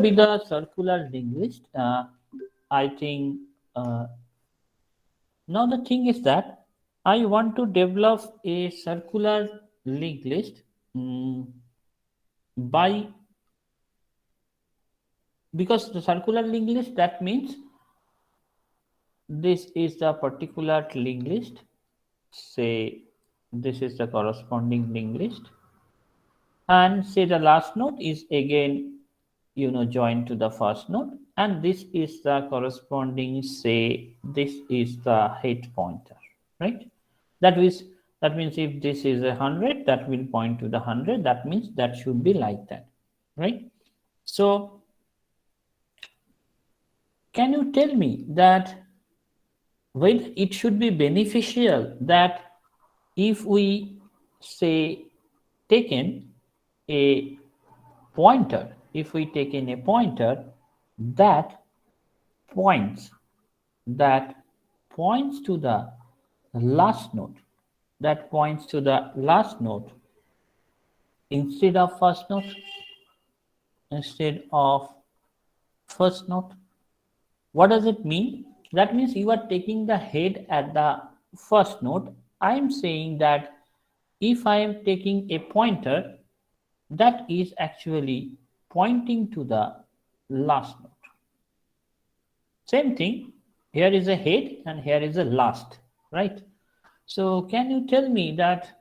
Be the circular linked list. I think now the thing is that I want to develop a circular linked list by because the circular linked list, that means this is the particular linked list. Say this is the corresponding linked list, and say the last node is again joined to the first node, and this is the corresponding, say this is the head pointer, right? That means if this is 100, that will point to the 100. That means that should be like that, right? So can you tell me that whether it should be beneficial that if we say taken a pointer, if we take in a pointer that points that points to the last node, that points to the last node instead of first node, what does it mean? That means you are taking the head at the first node. I am saying that if I am taking a pointer that is actually pointing to the last node. Same thing, here is a head and here is a last, right? So can you tell me that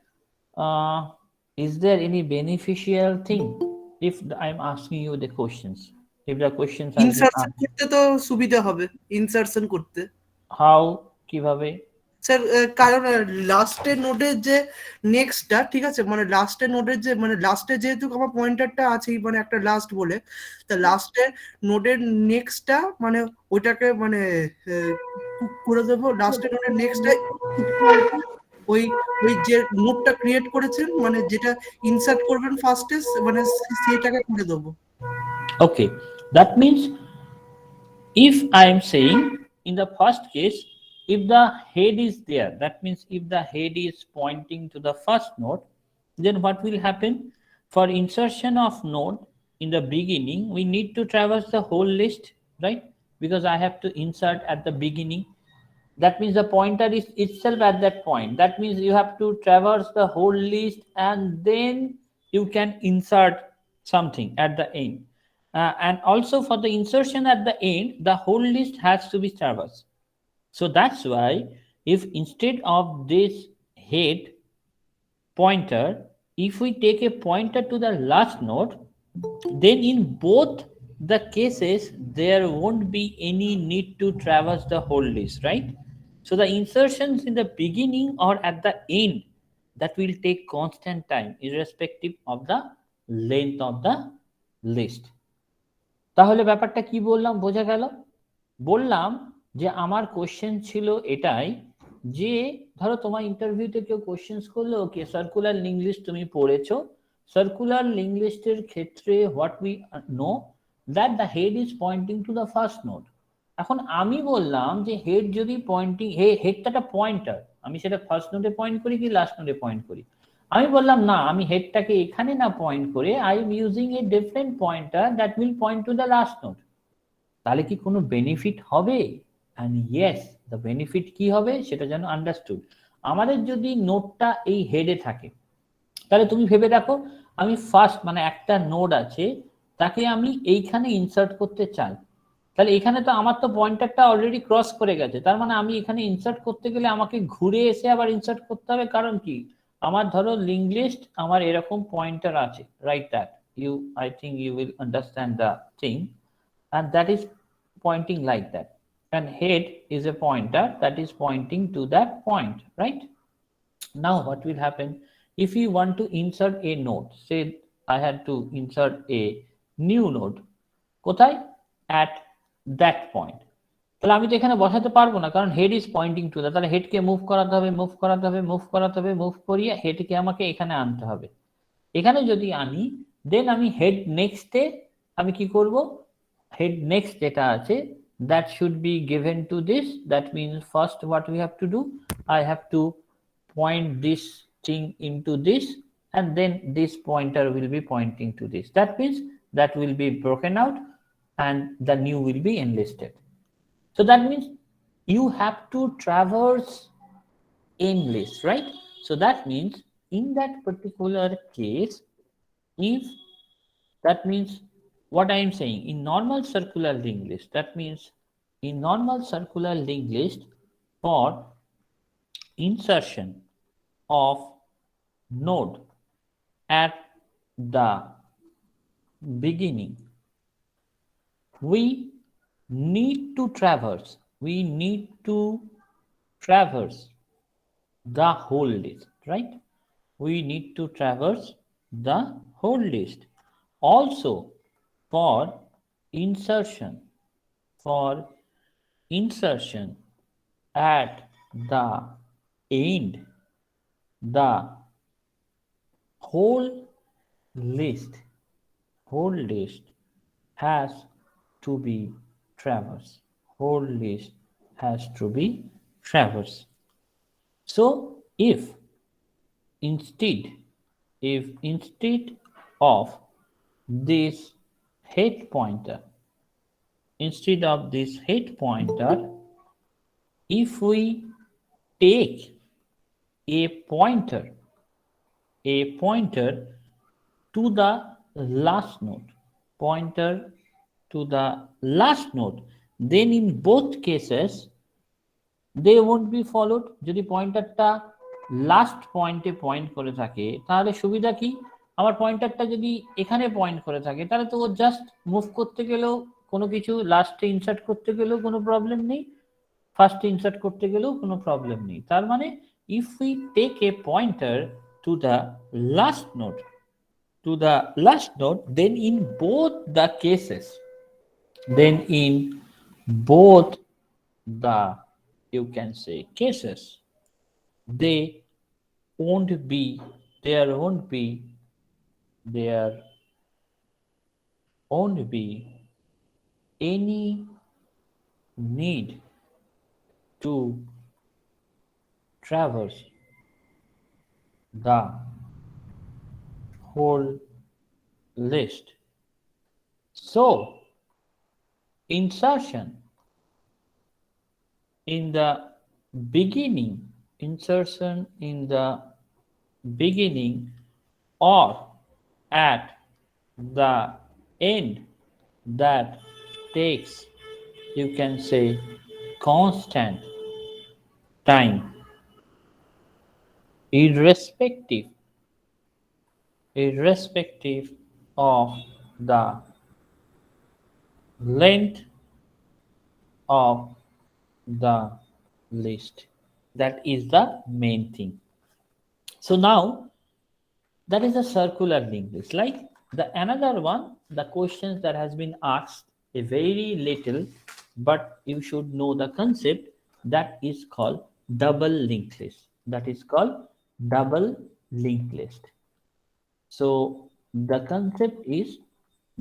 is there any beneficial thing if I'm asking you the questions? If the questions have been insertion করতে তো সুবিধা হবে insertion করতে। how কিভাবে? Sir কারণ লাস্টের নোডের যে নেক্সটটা, ঠিক আছে, মানে লাস্টের নোডের যে মানে লাস্টে যেহেতু আমার পয়েন্টারটা আছেই, মানে একটা লাস্ট বলে, তা লাস্টের নোডের নেক্সটটা মানে ওইটাকে মানে করে দেবো। লাস্টের নোডের নেক্সটটা ওই ওই যে নোডটা ক্রিয়েট করেছেন, মানে যেটা ইনসার্ট করবেন ফার্স্টে, মানে সেইটাকে করে দেবো। Okay, that means if I am saying in the first case, if the head is there, that means if the head is pointing to the first node, then what will happen? For insertion of node in the beginning, we need to traverse the whole list, right? Because I have to insert at the beginning. That means the pointer is itself at that point. That means you have to traverse the whole list and then you can insert something at the end. And also for the insertion at the end, the whole list has to be traversed. So that's why if instead of this head pointer, if we take a pointer to the last node, then in both the cases there won't be any need to traverse the whole list, right? So the insertions in the beginning or at the end, that will take constant time irrespective of the length of the list. তাহলে ব্যাপারটা কি বললাম, বোঝা গেল? বললাম যে আমার question ছিল এটাই যে ধরো তোমার ইন্টারভিউতে কেউ কোশ্চেন্স করলো, ওকে সার্কুলার লিঙ্ক লিস্ট তুমি পড়েছো, সার্কুলার লিঙ্ক লিস্টের ক্ষেত্রে what we know that the head is pointing to the first node. এখন আমি বললাম যে হেড যদি পয়েন্টিং, হেডটা একটা পয়েন্টার, আমি সেটা ফার্স্ট নোডে পয়েন্ট করি কি লাস্ট নোডে পয়েন্ট করি, আমি বললাম না, আমি হেডটাকে এখানে না পয়েন্ট করে I am using a different pointer that will point to the last node. তাহলে কি কোনো বেনিফিট হবে? অ্যান্ড ইয়েস, দ্য বেনিফিট কি হবে সেটা যেন আন্ডারস্টুড। আমাদের যদি নোডটা এই হেডে থাকে, তাহলে তুমি ভেবে দেখো আমি ফার্স্ট মানে একটা নোড আছে তাকে আমি এইখানে ইনসার্ট করতে চাই, তাহলে এখানে তো আমার তো পয়েন্টারটা অলরেডি ক্রস করে গেছে, তার মানে আমি এখানে ইনসার্ট করতে গেলে আমাকে ঘুরে এসে আবার ইনসার্ট করতে হবে। কারণ কি, আমার ধরো লিঙ্ক লিস্ট আমার এরকম পয়েন্টার আছে, right? That you, I think you will understand the thing, and that is pointing like that, and head is a pointer that is pointing to that point, right? Now what will happen if you want to insert a node? Say I had to insert a new node, কোথায়? At that point. তাহলে আমি তো এখানে বসাতে পারবো না, কারণ head is pointing to that. তাহলে হেডকে মুভ করাতে হবে, মুভ করাতে হবে, মুভ করাতে হবে, মুভ করিয়ে হেডকে আমাকে এখানে আনতে হবে। এখানে যদি আনি, দেন আমি হেড নেক্সটে আমি কি করব, head next যেটা আছে that should be given to this. That means first what we have to do, I have to point this thing into this, and then this pointer will be pointing to this. That means that will be broken out. and the new will be enlisted. So that means you have to traverse enlist, right? So that means in that particular case, if that means what I am saying in normal circular linked list, that means in normal circular linked list for insertion of node at the beginning, we we need to traverse the whole list, right? We need to traverse the whole list. Also, for insertion, for insertion at the end, the whole list, whole list has to be traversed. Whole list has to be traversed. So instead, if instead of this head pointer, instead of this head pointer, if we take a pointer, a pointer to the last node, pointer to the last node, then in both cases they won't be followed. যদি পয়েন্টারটা last পয়েন্টে point করে থাকে তাহলে সুবিধা কি, আমার পয়েন্টারটা যদি এখানে পয়েন্ট করে থাকে তাহলে তো ও জাস্ট মুভ করতে গেলেও কোনো কিছু লাস্টে ইনসার্ট করতে গেলেও কোনো প্রবলেম নেই, ফার্স্টে ইনসার্ট করতে গেলেও কোনো প্রবলেম নেই। তার মানে if we take a pointer to the last node, to the last node, then in both the cases, then in both the, you can say, cases, they won't be, there won't be, there won't be any need to traverse the whole list. So insertion in the beginning, insertion in the beginning or at the end, that takes, you can say, constant time, irrespective of the length of the list. That is the main thing. So now that is a circular linked list. Like the another one, the questions that has been asked a very little, but you should know the concept, that is called double linked list. That is called double linked list. So the concept is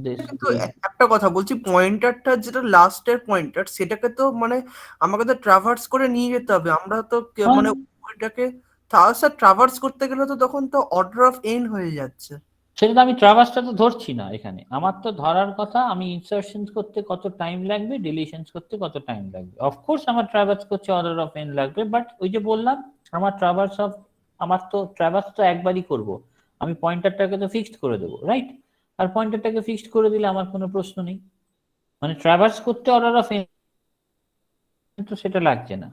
this. কিন্তু একটা কথা বলছি, পয়েন্টারটা যেটা লাস্টের pointer সেটাকে তো মানে আমাকে তো ট্রাভার্স করে নিয়ে যেতে হবে, আমরা তো মানে ওইটাকে তাহলে স্যার ট্রাভার্স করতে গেলে তো তখন তো অর্ডার অফ এন হয়ে যাচ্ছে। সেটা তো আমি ট্রাভার্সটা তো ধরছি না এখানে, আমার তো ধরার কথা আমি ইনসারশন করতে কত টাইম লাগবে, ডিলিশনস করতে কত টাইম লাগবে। অফকোর্স আমার ট্রাভার্স করতে অর্ডার অফ এন লাগবে, বাট ওই যে বললাম আমার ট্রাভার্স তো একবারই করব, আমি পয়েন্টারটাকে তো ফিক্সড করে দেবো, রাইট? আর পয়েন্টারটাকে ফিক্সড করে দিলে আমার কোনো প্রশ্ন নেই, মানে ট্রাভার্স করতে অর্ডার অফ এন তো সেটা লাগছে না,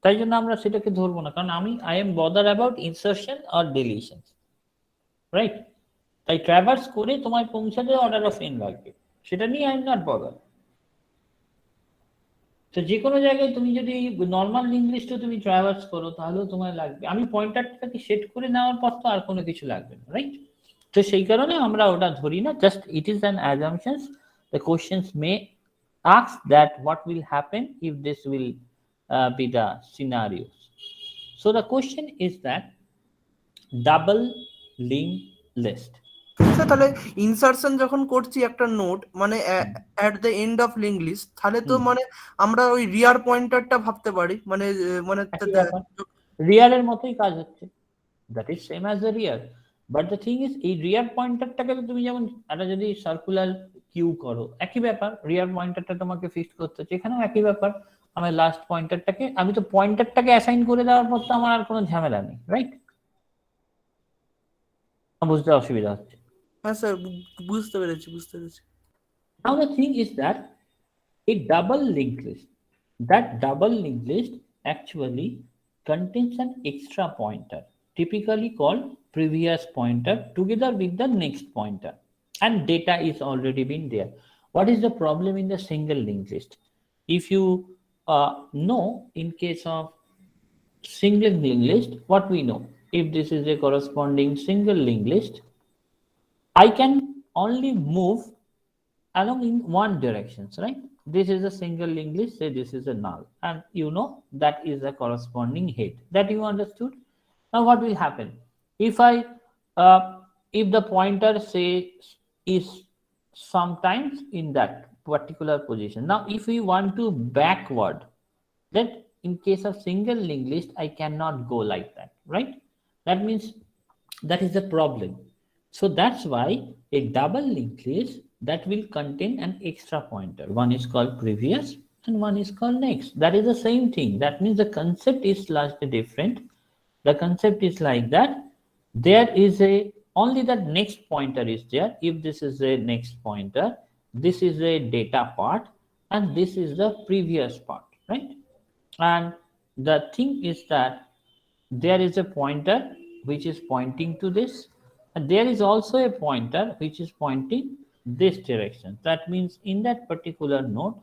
তাই জন্য আমরা সেটাকে ধরবো না, কারণ I am bother about insertion আর ডিলিশন, রাইট? তাই ট্রাভার্স করে তোমায় পৌঁছাতে অর্ডার অফ এন লাগবে, সেটা নিয়ে আই এম নট বদার। তো যে কোনো জায়গায় তুমি যদি নর্মাল লিঙ্ক লিস্টে তুমি ট্রাভার্স করো তাহলেও তোমার লাগবে, আমি পয়েন্টারটাকে সেট করে নেওয়ার পর তো আর কোনো কিছু লাগবে না, রাইট? তো সেই কারণে আমরা ওটা ধরি না, just it is an assumptions. The questions May ask that what will happen if this will be the scenarios. So the question is that double linked list. আচ্ছা তাহলে ইনসারশন যখন করছি একটা নোট মানে at the end of link list, তাহলে তো মানে আমরা ওই রিয়ার পয়েন্টারটা ভাবতে পারি, মানে মানে রিয়ারের মতোই কাজ হচ্ছে, that is same as the rear, but the thing is এই রিয়ার পয়েন্টারটাকে তো তুমি যেমন একটা যদি সার্কুলার কিউ করো, একই ব্যাপার। রিয়ার পয়েন্টারটা তোমাকে ফিক্স করতে হচ্ছে, এখানেও একই ব্যাপার। আমি লাস্ট পয়েন্টারটাকে, আমি তো পয়েন্টারটাকে অ্যাসাইন করে দেওয়ার পর তো আমার আর কোনো ঝামেলা নেই, রাইট? বুঝতে অসুবিধা হচ্ছে? হ্যাঁ স্যার, বুঝতে পেরেছি, বুঝতে পেরেছি। Now the thing is that a double linked list, that double linked list actually contains an extra pointer, typically called previous pointer, together with the next pointer, and data is already been there. What is the problem in the single linked list? If you know, in case of single linked list, what we know, if this is a corresponding single linked list, I can only move along in one directions, right? This is a single linked list, say this is a null, and you know that is a corresponding head. That you understood? Now what will happen? If I if the pointer say is sometimes in that particular position. Now if we want to backward, that in case of single linked list I cannot go like that, right? That means that is the problem. So that's why a double linked list that will contain an extra pointer, one is called previous and one is called next. That is the same thing. That means the concept is slightly different. The concept is like that there is a only that next pointer is there. If this is a next pointer, this is a data part and this is the previous part, right? And the thing is that there is a pointer which is pointing to this, and there is also a pointer which is pointing this direction. That means in that particular node,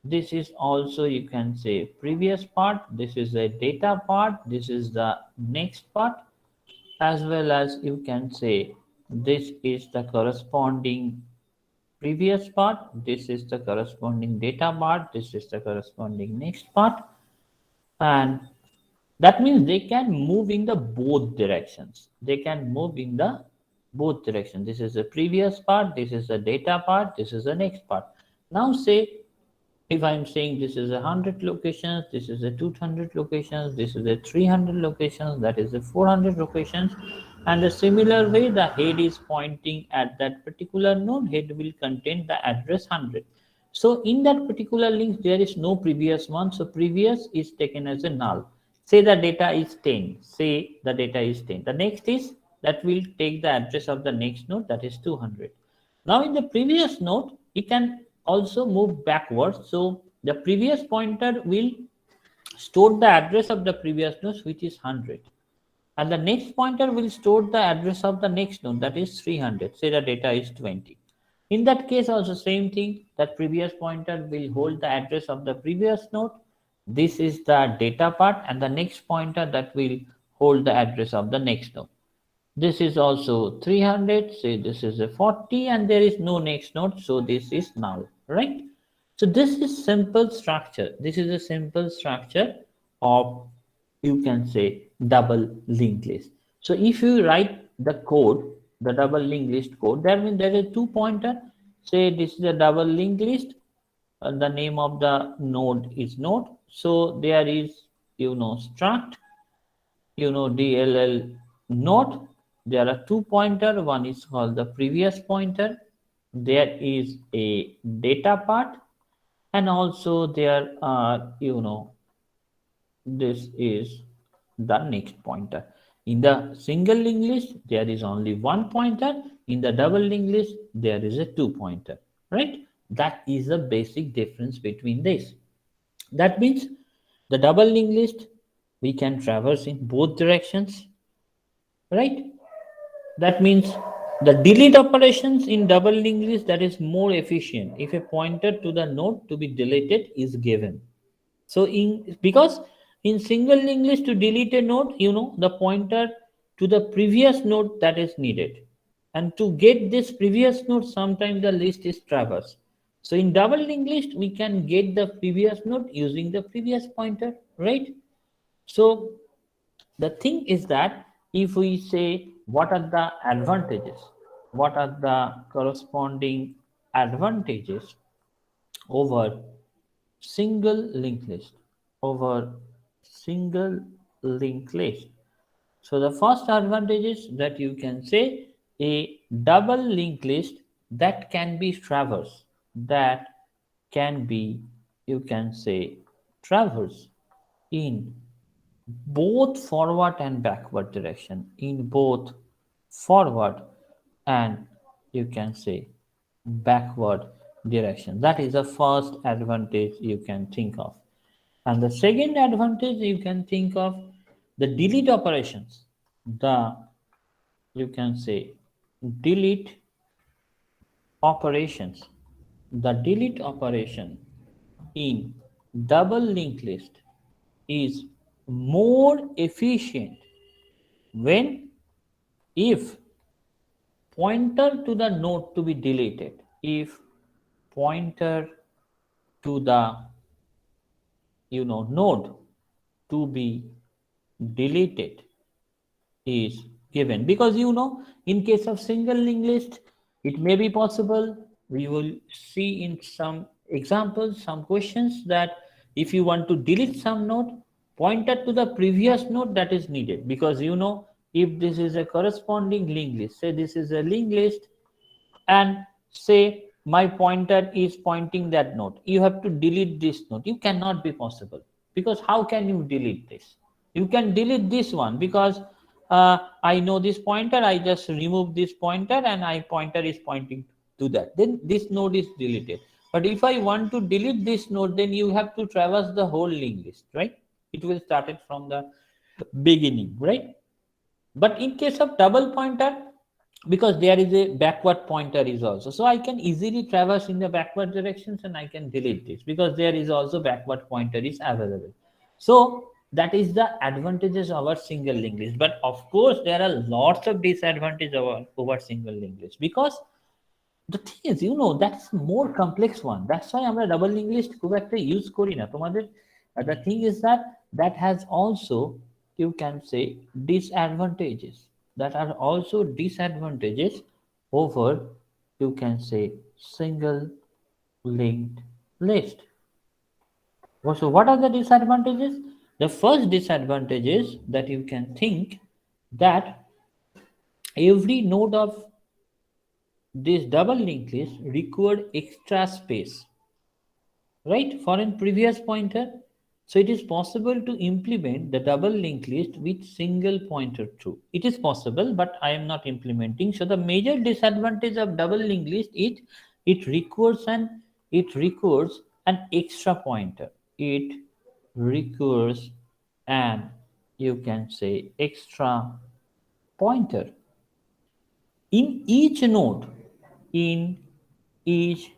this is also, you can say, previous part, this is a data part, this is the next part, as well as you can say this is the corresponding previous part, this is the corresponding data part, this is the corresponding next part, and that means they can move in the both directions. They can move in the both directions. This is the previous part, this is the data part, this is the next part. Now say if I'm saying this is 100 locations, this is a 200 locations, this is a 300 locations, that is a 400 locations, and a similar way the head is pointing at that particular node, head will contain the address 100. So in that particular link there is no previous one, so previous is taken as a null. Say the data is 10, say the data is 10. The next is that will take the address of the next node, that is 200. Now in the previous node, you can also move backwards. So the previous pointer will store the address of the previous node, which is 100. And the next pointer will store the address of the next node, that is 300. Say the data is 20. In that case also same thing, that previous pointer will hold the address of the previous node. This is the data part, and the next pointer that will hold the address of the next node. This is also 300, say this is a 40, and there is no next node, so this is null, right? So this is simple structure. This is a simple structure of, you can say, double linked list. So if you write the code, the double linked list code, that means there is two pointer. Say this is a double linked list. The name of the node is node. So there is, struct, DLL node. There are two pointer. One is called the previous pointer. There is a data part, and also there are, this is the next pointer. In the single linked list, there is only one pointer. In the double linked list, there is a two pointer, right? That is the basic difference between this. That means the double linked list, we can traverse in both directions, right? That means the delete operations in double linked list, that is more efficient if a pointer to the node to be deleted is given. So in, because in single linked list to delete a node, the pointer to the previous node that is needed, and to get this previous node sometimes the list is traversed. So in double linked list we can get the previous node using the previous pointer, right? So the thing is that if we say what are the advantages, what are the corresponding advantages over single linked list, over single linked list. So the first advantage is that you can say a double linked list that can be traversed, that can be, you can say, traversed in both forward and backward direction, in both forward and, you can say, backward direction. That is the first advantage you can think of. And the second advantage you can think of, the delete operations. The, you can say, delete operations. The delete operation in double linked list is more efficient when, if pointer to the node to be deleted, if pointer to the, node to be deleted is given, because in case of single linked list it may be possible, we will see in some examples, some questions, that if you want to delete some node, pointer to the previous node that is needed, because if this is a corresponding linked list, say this is a linked list, and say my pointer is pointing that node, you have to delete this node, you cannot be possible, because how can you delete this? You can delete this one because I know this pointer, I just remove this pointer and I pointer is pointing to that, then this node is deleted. But if I want to delete this node, then you have to traverse the whole linked list, right? It will start it from the beginning, right? But in case of double pointer, because there is a backward pointer is also, so I can easily traverse in the backward directions and I can delete this because there is also backward pointer is available. So that is the advantages of our single linked list. But of course there are lots of disadvantages over single linked list, because the thing is, that's more complex one. That's why আমরা double linked list খুব একটা use করি না তোমাদের. The thing is that that has also, you can say, disadvantages. That are also disadvantages over, you can say, single linked list. So what are the disadvantages? The first disadvantage is that you can think that every node of this double linked list required extra space, right, for a previous pointer. So it is possible to implement the double linked list with single pointer too. It is possible, but I am not implementing. So the major disadvantage of double linked list is it requires an extra pointer. It requires an, you can say, extra pointer in each node, in each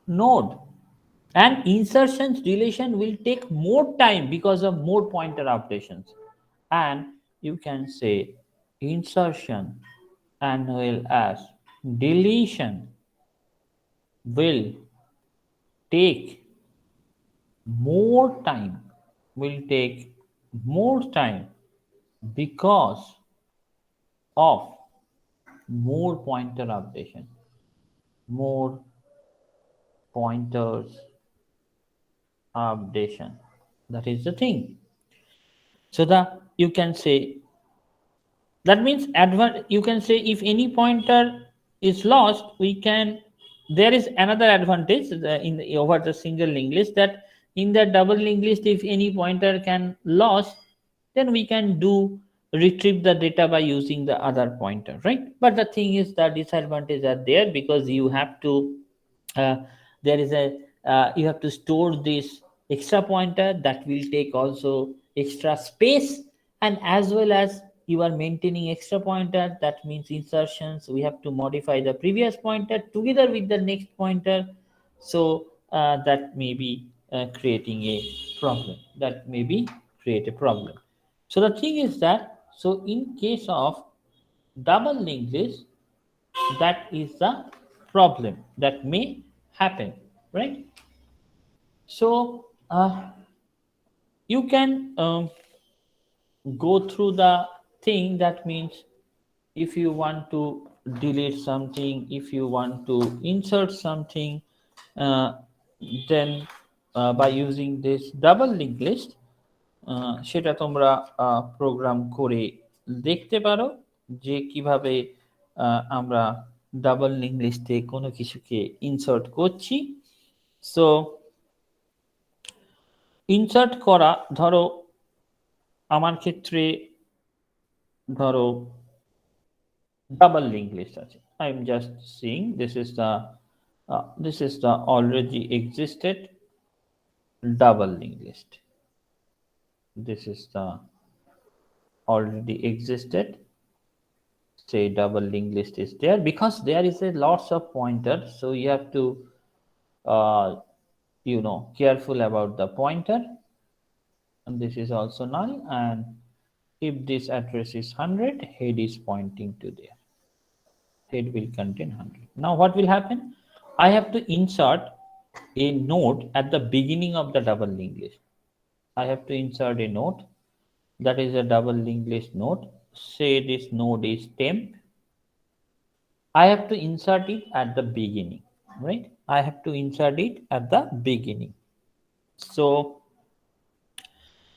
node, and insertions deletion will take more time because of more pointer updations, and, you can say, insertion and well as deletion will take more time, will take more time because of more pointer updation, more pointers updation. That is the thing. So the, you can say, that means you can say if any pointer is lost, we can, there is another advantage over the single linked list, that in the double linked list, if any pointer can lost, then we can do retrieve the data by using the other pointer, right? But the thing is that disadvantages are there, because you have to uh, there is a you have to store this extra pointer, that will take also extra space, and as well as you are maintaining extra pointer, that means insertions, we have to modify the previous pointer together with the next pointer. So that may be creating a problem, that may be create a problem. So the thing is that, so in case of double linked list, that is the problem that may happen, right? So you can go through the thing, that means if you want to delete something, if you want to insert something, uh, then by using this double linked list, সেটা তোমরা programme করে দেখতে পারো যে কিভাবে আমরা double link লিস্টে কোনো কিছুকে ইনসার্ট করছি। সো ইনসার্ট করা, ধরো আমার ক্ষেত্রে ধরো double linked list আছে। I'm just seeing this is the already existed double linked list. This is the already existed, say double linked list is there, because there is a lots of pointers, so you have to uh, careful about the pointer. And this is also null, and if this address is 100, head is pointing to there, head will contain 100. Now what will happen? I have to insert a node at the beginning of the double linked list. I have to insert a node that is a double linked list node. Say this node is temp. I have to insert it at the beginning, right? I have to insert it at the beginning. So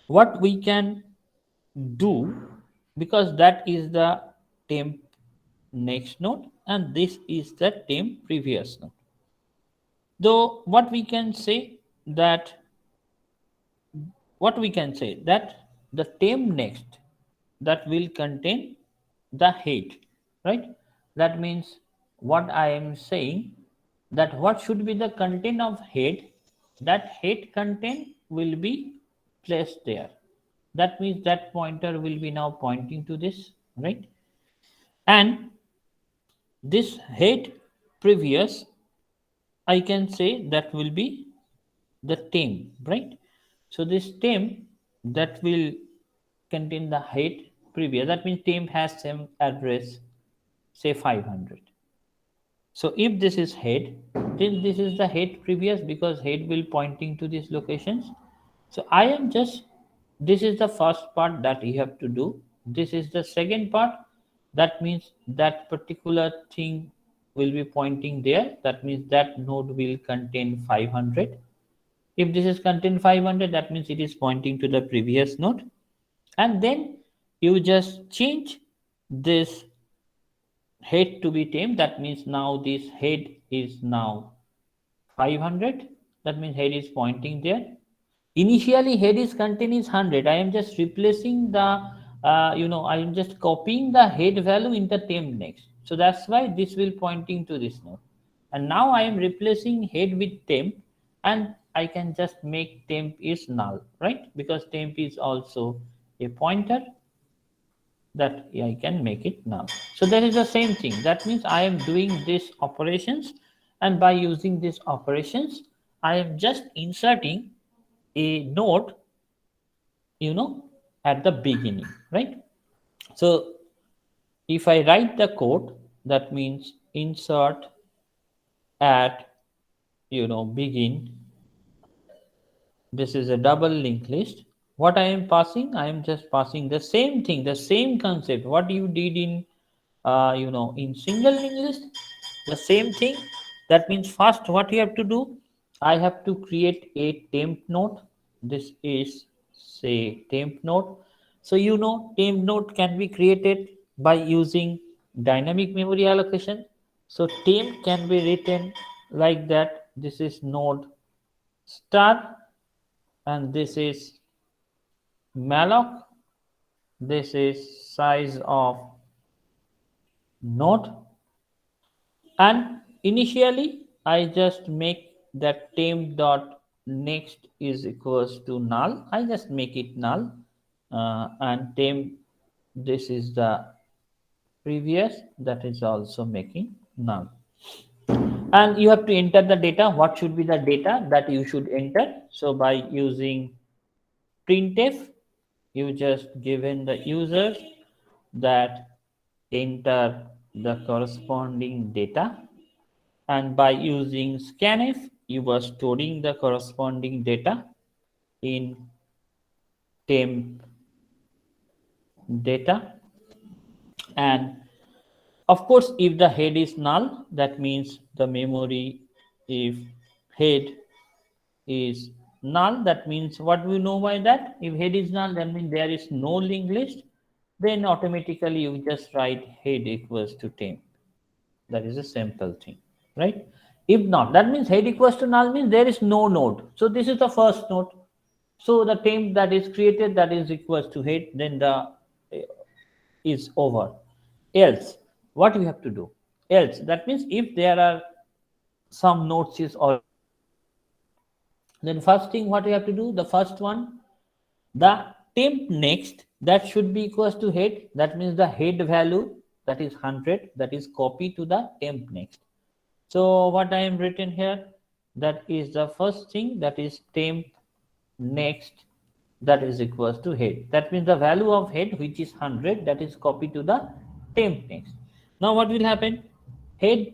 what we can do, because that is the temp next node and this is the temp previous node. Though that what we can say that the temp next, that will contain the head, right? That means what I am saying, that what should be the content of head, that head content will be placed there. That means that pointer will be now pointing to this, right? And this head previous, I can say that will be the temp, right? So this temp, that will contain the head previous. That means temp has same address, say 500. So if this is head, then this is the head previous, because head will pointing to these locations. So I am just, this is the first part that you have to do. This is the second part. That means that particular thing will be pointing there. That means that node will contain 500. If this is contain 500, that means it is pointing to the previous node. And then you just change this head to be temp. That means now this head is now 500. That means head is pointing there. Initially head is contain is 100. I am just replacing the I am just copying the head value in the temp next. So that's why this will pointing to this node. And now I am replacing head with temp, and I can just make temp is null, right? Because temp is also a pointer, that I can make it null. So that is the same thing. That means I am doing these operations, and by using these operations, I am just inserting a node, you know, at the beginning, right? So if I write the code, that means insert at, begin. This is a double linked list. What I am passing, I am just passing the same thing, the same concept what you did in in single linked list, the same thing. That means first what you have to do, I have to create a temp node. This is, say, temp node. So temp node can be created by using dynamic memory allocation. So temp can be written like that. This is node star, and this is malloc. This is size of node. And initially I just make that temp dot next is equals to null. I just make it null, and temp, this is the previous, that is also making null. And you have to enter the data. What should be the data that you should enter? So by using printf, you just given the user that enter the corresponding data, and by using scanf, you were storing the corresponding data in temp data. And of course, if the head is null, that means the memory, if head is null, that means what we know by that, if head is null, that means there is no linked list. Then automatically you just write head equals to temp. That is a simple thing, right? If not, that means head equals to null means there is no node. So this is the first node. So the temp that is created, that is equals to head, then the is over. Else, what we have to do? Else, that means if there are some nodes is already created, then first thing what we have to do, the first one, the temp next, that should be equals to head. That means the head value, that is 100, that is copied to the temp next. So what I am written here, that is the first thing, that is temp next, that is equals to head. That means the value of head, which is 100, that is copied to the temp next. Now what will happen? Head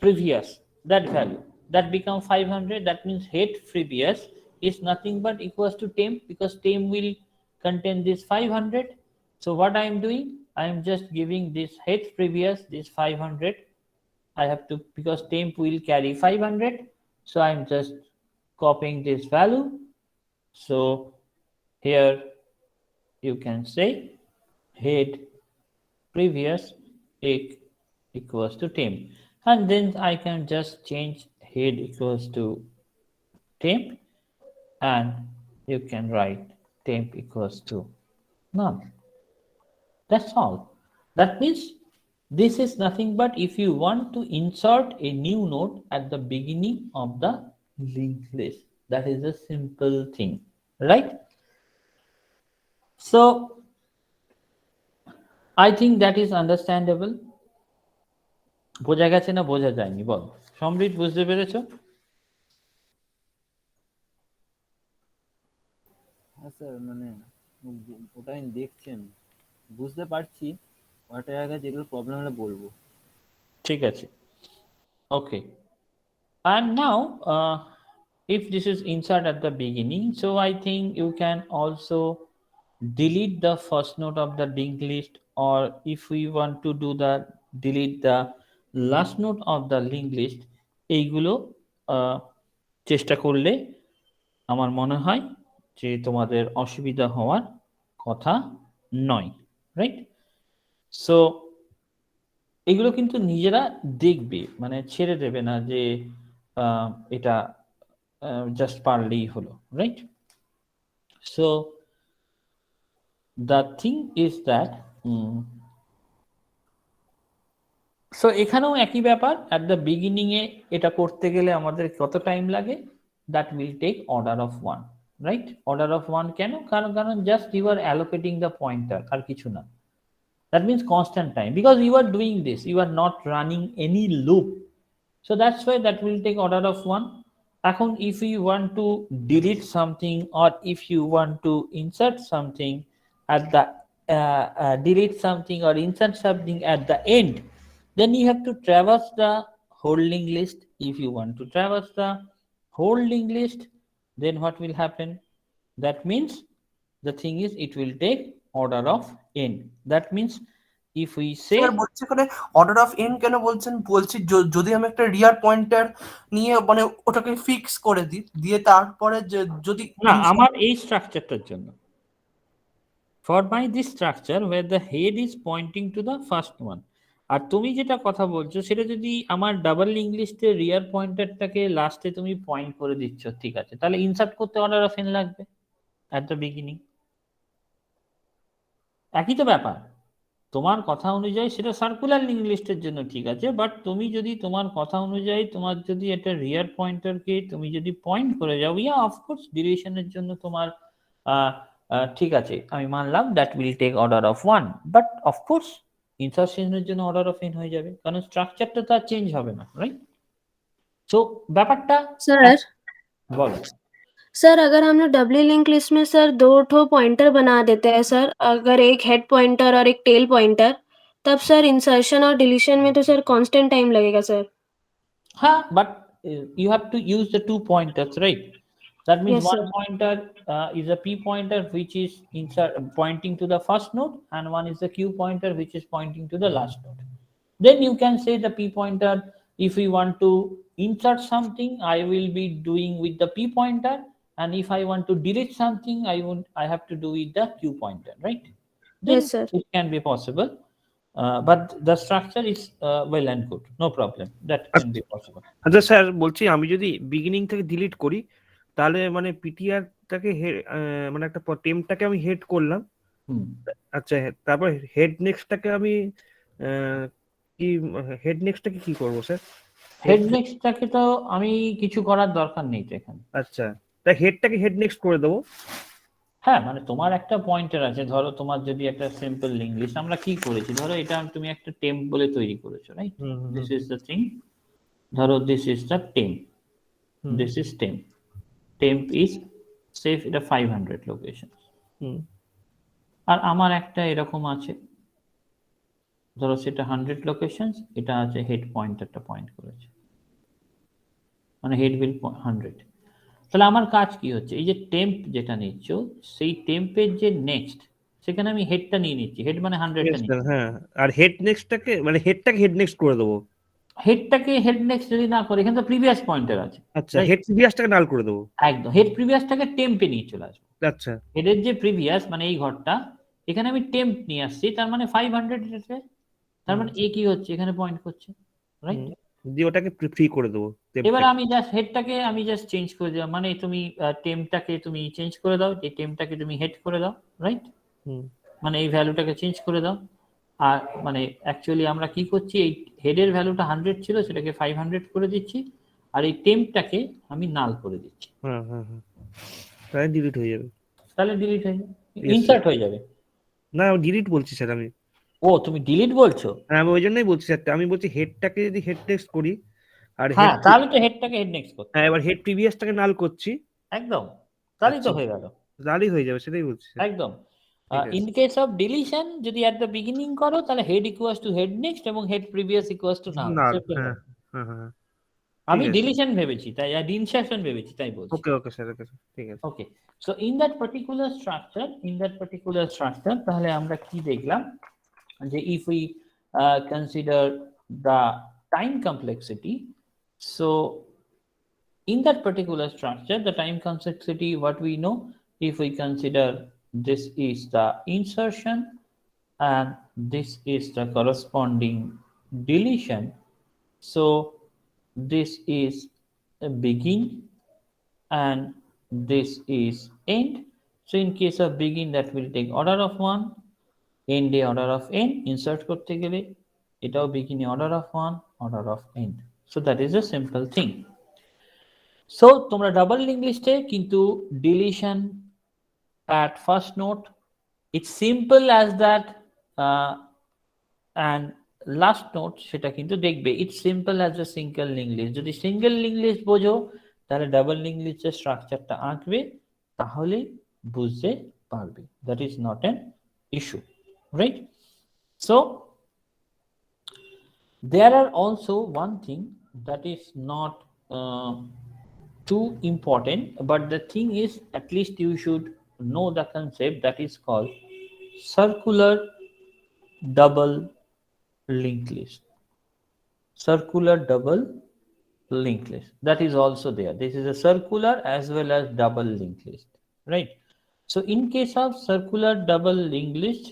previous, that value, that become 500. That means head previous is nothing but equals to temp, because temp will contain this 500. So what I am doing, I am just giving this head previous, this 500. I have to, because temp will carry 500, so I am just copying this value. So here you can say head previous equals to temp, and then I can just change head equals to temp, and you can write temp equals to none. That's all. That means this is nothing but if you want to insert a new node at the beginning of the linked list. That is a simple thing, right? So I think that is understandable. বোঝা গেছে না বোঝা যায়নি বল? সমৃদ্ধ, বুঝতে পেরেছো? হ্যাঁ sir, মানে ওটাই দেখছেন, বুঝতে পারছি। ওটা আগে যেগুলো প্রবলেম হলে বলবো। ঠিক আছে, okay. And now if this is insert at the beginning, so I think you can also delete the first node of the linked list, or if we want to do the delete the last node of the linked list, এইগুলো চেষ্টা করলে আমার মনে হয় যে তোমাদের অসুবিধা হওয়ার কথা নয়, রাইট? সো এগুলো কিন্তু নিজেরা দেখবে, মানে ছেড়ে দেবে না যে এটা জাস্ট পারলেই হলো, right? So the thing is that, so এখানেও একই ব্যাপার, অ্যাট দ্য বিগিনিং এ এটা করতে গেলে আমাদের কত টাইম লাগে? That will take order of 1, right? Order of 1 কেন? কারণ just you are allocating the pointer, আর কিছু না। That means constant time, because you are doing this, you are not running any loop. So that's why that will take order of 1. এখন if you want to delete something, or if you want to insert something at the delete something or insert something at the end, then you have to traverse the whole linked list. If you want to traverse the whole linked list, then what will happen? That means the thing is, it will take order of n. That means if we say, sir বলছি এখানে order of N কেন বলছেন? বলছি যদি আমি একটা রিয়ার pointer নিয়ে মানে ওটাকে ফিক্স করে দিই, দিয়ে তারপরে যদি না, আমার এই স্ট্রাকচারটার জন্য, for my this structure where the head is pointing to the first one, আর তুমি যেটা কথা বলছো সেটা যদি আমার ডাবল লিঙ্ক লিস্টের রিয়ার পয়েন্টারটাকে লাস্টে তুমি পয়েন্ট করে দিচ্ছ, ঠিক আছে, তাহলে ইনসার্ট করতে অর্ডার অফ এন লাগবে অ্যাট দ্য বিগিনিং। একই তো ব্যাপার, তোমার কথা অনুযায়ী সেটা সার্কুলার লিঙ্ক লিস্টের জন্য ঠিক আছে, বাট তুমি যদি তোমার কথা অনুযায়ী তোমার যদি একটা রিয়ার পয়েন্টারকে তুমি যদি পয়েন্ট করে যাও, ইয়া অফকোর্স ডিউরেশনের জন্য তোমার ঠিক আছে, আমি মানলাম that will take order of 1, but of course ইনসার্শনের জন্য অর্ডার অফ এন হয়ে যাবে, কারণ স্ট্রাকচারটা তো আর চেঞ্জ হবে না, রাইট? সো ব্যাপারটা सर বলো। सर अगर हम लोग डबली लिंक लिस्ट में सर 2 ठो पॉइंटर बना देते हैं सर, अगर एक हेड पॉइंटर और एक टेल पॉइंटर, तब सर इंसर्शन और डिलीशन में तो सर कांस्टेंट टाइम लगेगा सर। हाँ, but you have to use the 2 pointers, right? That means Yes, one sir. pointer is a p pointer which is pointing to the first node, and one is the q pointer which is pointing to the last node. Then you can say the p pointer, if we want to insert something, I will be doing with the p pointer, and if I want to delete something, I have to do with the q pointer, right? Then Yes, sir. it can be possible. but the structure is well and good, no problem, that can be possible. আচ্ছা sir, বলছি আমি যদি beginning থেকে delete করি, তাহলে মানে পিটিআরটাকে মানে একটা টেমটাকে আমি হেড করলাম। হুম। আচ্ছা, তারপর হেড নেক্সটটাকে আমি কি হেড নেক্সটটাকে কি করবো স্যার? হেড নেক্সটটাকে তো আমি কিছু করার দরকার নেই তো এখানে। আচ্ছা, তাই হেডটাকে হেড নেক্সট করে দেবো। হ্যাঁ, মানে তোমার একটা পয়েন্টার আছে, ধরো তোমার যদি একটা সিম্পল ইংলিশ, আমরা কি করেছি, ধরো এটা তুমি একটা টেম্প বলে তৈরি করেছো, right? This is the thing, ধরো this is the temp, this is temp, temp is safe, এটা 500 লোকেশন। আর আমার একটা এরকম আছে, ধরো সেটা 100 লোকেশন, এটা আছে হেড পয়েন্টারটা পয়েন্ট করেছে, মানে হেড উইল 100। তাহলে আমার কাজ কি হচ্ছে, এই যে টেম্প যেটা নিচ্ছ, সেই টেম্পের যে নেক্সট, সেখানে আমি হেডটা নিয়ে নিচ্ছি, হেড মানে 100টা নিচ্ছি। হ্যাঁ, আর হেড নেক্সটটাকে মানে হেডটাকে হেড নেক্সট করে দেবো। হেডটাকে হেড নেক্সট যদি না করে, এখানে তো প্রিভিয়াস পয়েন্টার আছে। আচ্ছা, হেড প্রিভিয়াসটাকে নাল করে দেবো। একদম, হেড প্রিভিয়াসটাকে টেম্পে নিয়ে চলে আসবো। আচ্ছা, হেডের যে প্রিভিয়াস মানে এই ঘরটা, এখানে আমি টেম্প নিয়ে আসছি, তার মানে 500 এটাতে, তার মানে এ কি হচ্ছে, এখানে পয়েন্ট করছে, রাইট? দিয়ে ওটাকে ফ্রি করে দেবো। এবার আমি জাস্ট হেডটাকে আমি জাস্ট চেঞ্জ করে দিলাম, মানে তুমি টেম্পটাকে তুমি চেঞ্জ করে দাও, এই টেম্পটাকে তুমি হেড করে দাও, রাইট? মানে এই ভ্যালুটাকে চেঞ্জ করে দাও। আর মানে অ্যাকচুয়ালি আমরা কি করছি, এই হেডের ভ্যালুটা 100 ছিল, সেটাকে 500 করে দিচ্ছি, আর এই টেম্পটাকে আমি নাল করে দিচ্ছি। তাহলে ডিলিট হয়ে যাবে। তাহলে ডিলিট হয়ে যাবে, ইনসার্ট হয়ে যাবে। না, ডিলিট বলছি স্যার আমি। ও, তুমি ডিলিট বলছো? হ্যাঁ, আমি ওই জন্যই বলছি স্যার, আমি বলছি হেডটাকে যদি হেড নেক্সট করি, আর হ্যাঁ, তাহলে তো হেডটাকে হেড নেক্সট করতে, হ্যাঁ, এবার হেড প্রিভিয়াসটাকে নাল করছি। একদম, তাহলেই তো হয়ে গেল, তাহলেই হয়ে যাবে, সেটাই বলছি একদম। ইন কেস অফ ডিলিশন যদি এট দ্য বিগিনিং করো, তাহলে head equals to head next এবং head previous equals to null. হ্যাঁ, হ্যাঁ, হ্যাঁ, আমি ডিলিশন ভেবেছি তাই, আর ইনসারশন ভেবেছি তাই বলছি। ওকে ওকে স্যার, ওকে স্যার, ঠিক আছে। Okay, so in that particular structure তাহলে আমরা কি দেখলাম, যে if we consider the time complexity, so in that particular structure the time complexity, what we know, if we consider this is the insertion and this is the corresponding deletion, so this is a begin and this is end. So in case of begin, that will take order of 1, end A order of n, insert করতে গেলে এটাও begin A order of 1, order of n. So that is a simple thing. So তোমরা double link লিস্টে কিন্তু deletion at first note, it's simple as that, and last node সেটা কিন্তু দেখবে, it's simple as a single link list. যদি single link list বোঝো, তাহলে double link লিস্টের স্ট্রাকচারটা আঁকবে, তাহলে বুঝতে পারবে, that is not an issue, right? So there are also one thing that is not too important, but the thing is at least you should know the concept, that is called circular double linked list. Circular double linked list, that is also there. This is a circular as well as double linked list, right? So in case of circular double linked list,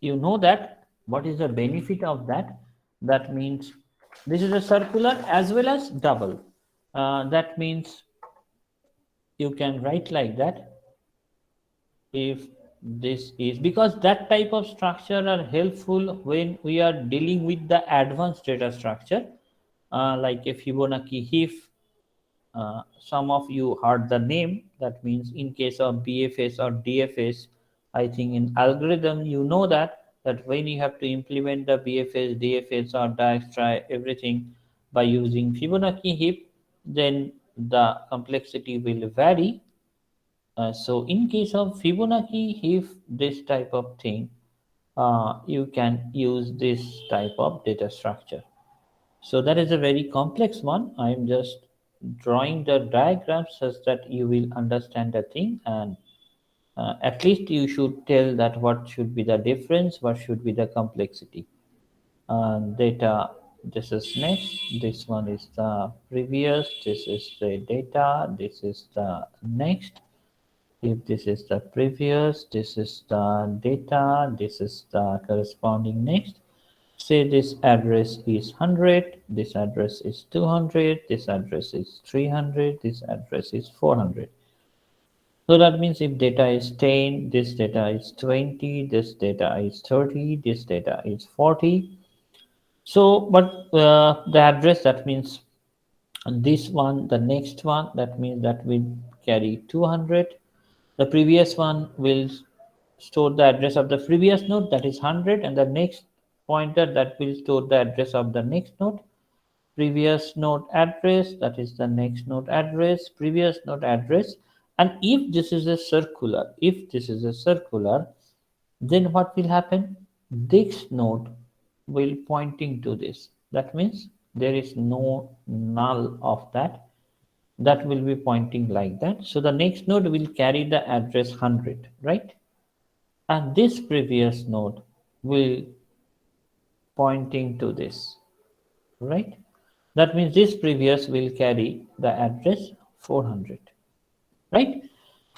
you know that what is the benefit of that. That means this is a circular as well as double, that means you can write like that. If this is, because that type of structure are helpful when we are dealing with the advanced data structure, like a Fibonacci heap. Some of you heard the name, that means in case of BFS or DFS, I think in algorithm you know that when you have to implement the BFS, DFS or Dijkstra everything by using Fibonacci heap, then the complexity will vary. So in case of Fibonacci heap, this type of thing, you can use this type of data structure. So that is a very complex one. I am just drawing the diagram such that you will understand the thing, and at least you should tell that what should be the difference, what should be the complexity. Data, this is next, this one is the previous, this is the data, this is the next. if this is the previous, this is the data, this is the corresponding next. Say this address is 100, this address is 200, this address is 300, this address is 400. So that means if data is 10, this data is 20, this data is 30, this data is 40. So, but the address, that means this one, the next one, that means that will carry 200. The previous one will store the address of the previous node, that is 100, and the next pointer that will store the address of the next node. Previous node address, that is the next node address, previous node address. And if this is a circular, then what will happen? This node will pointing to this. That means there is no null of that. That will be pointing like that. So the next node will carry the address 100, right? And this previous node will pointing to this, right? That means this previous will carry the address 400, right?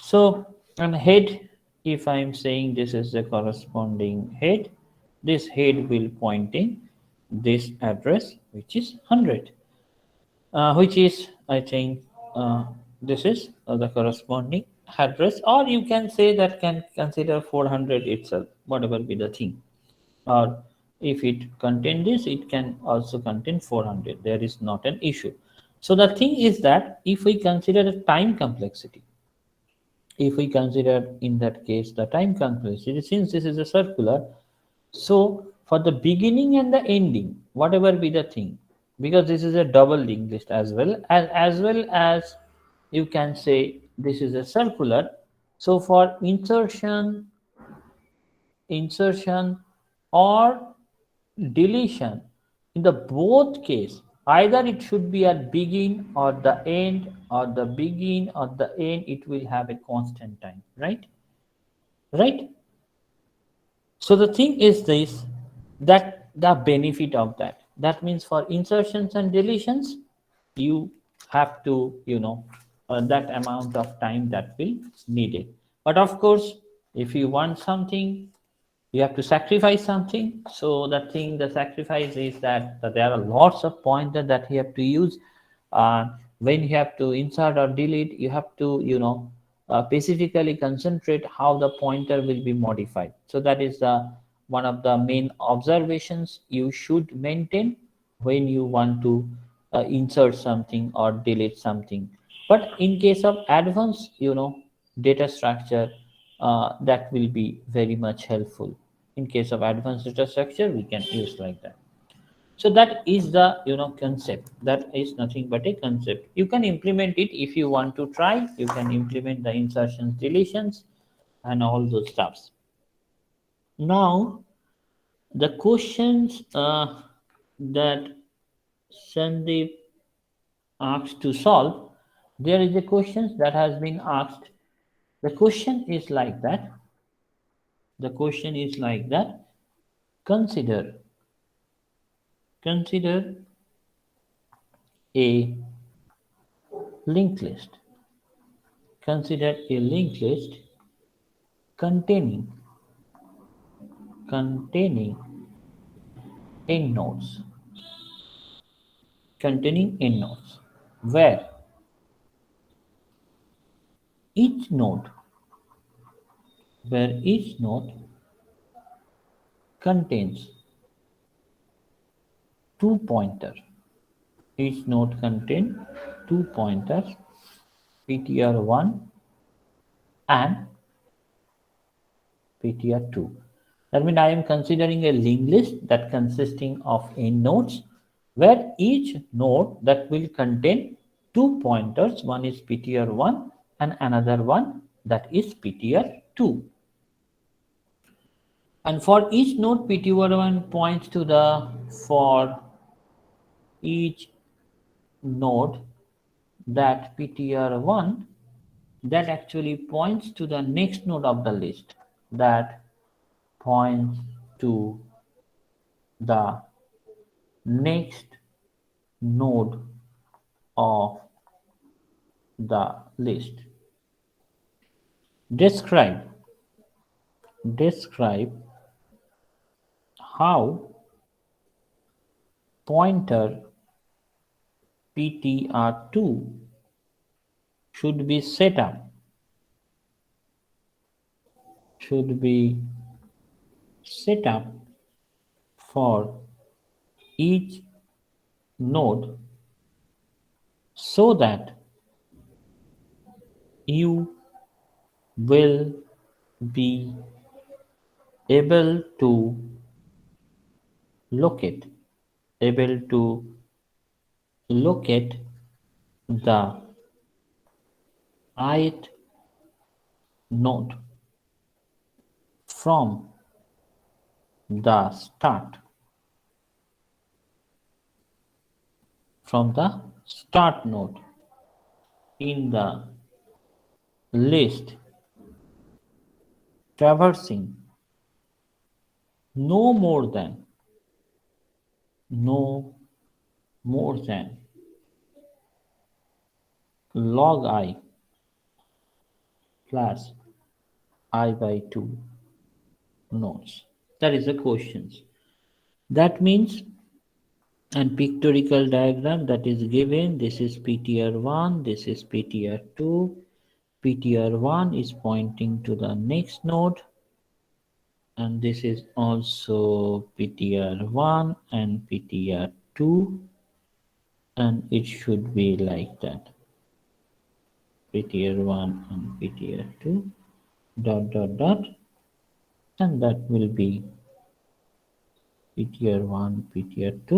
So, and head, if I am saying this is the corresponding head, this head will pointing this address, which is 100, which is, I think, this is the corresponding address, or you can say that can consider 400 itself, whatever be the thing. Or if it contain this, it can also contain 400. There is not an issue. So the thing is that if we consider the time complexity, if we consider in that case the time complexity, since this is a circular, so for the beginning and the ending, whatever be the thing, because this is a double linked list as well as you can say this is a circular. So for insertion or deletion, in the both case, either it should be at begin or the end, or the begin or the end, it will have a constant time, right. So the thing is this, that the benefit of that, that means for insertions and deletions, you have to, that amount of time that will needed. But of course, if you want something, you have to sacrifice something. So the sacrifice is that there are lots of pointers that you have to use. When you have to insert or delete, you have to, specifically concentrate how the pointer will be modified. So that is the one of the main observations you should maintain when you want to insert something or delete something. But in case of advanced, data structure, that will be very much helpful. In case of advanced data structure, we can use like that. So that is the, concept. That is nothing but a concept. You can implement it if you want to try. You can implement the insertions, deletions, and all those stuffs. Now, the questions that Sandeep asked to solve, there is a question that has been asked. The question is like that. The question is like that. Consider a linked list. Consider a linked list containing endnodes, where each node contains two pointers. Each node contains two pointers, ptr1 and ptr2. That means I am considering a linked list that consisting of n nodes, where each node that will contain two pointers, one is ptr1 and another one that is ptr2. And for each node, ptr1 points to the, for each node that ptr1, that actually points to the next node of the list, that points to the next node of the list. describe how pointer ptr2 should be set up for each node so that you will be able to locate locate the ith node from the start node in the list traversing no more than no more than log I plus I by 2 nodes. That is the questions. That means, and pictorial diagram that is given, this is PTR1, this is PTR2. PTR1 is pointing to the next node, and this is also PTR1 and PTR2, and it should be like that. PTR1 and PTR2 dot, and that will be PTR1 PTR2,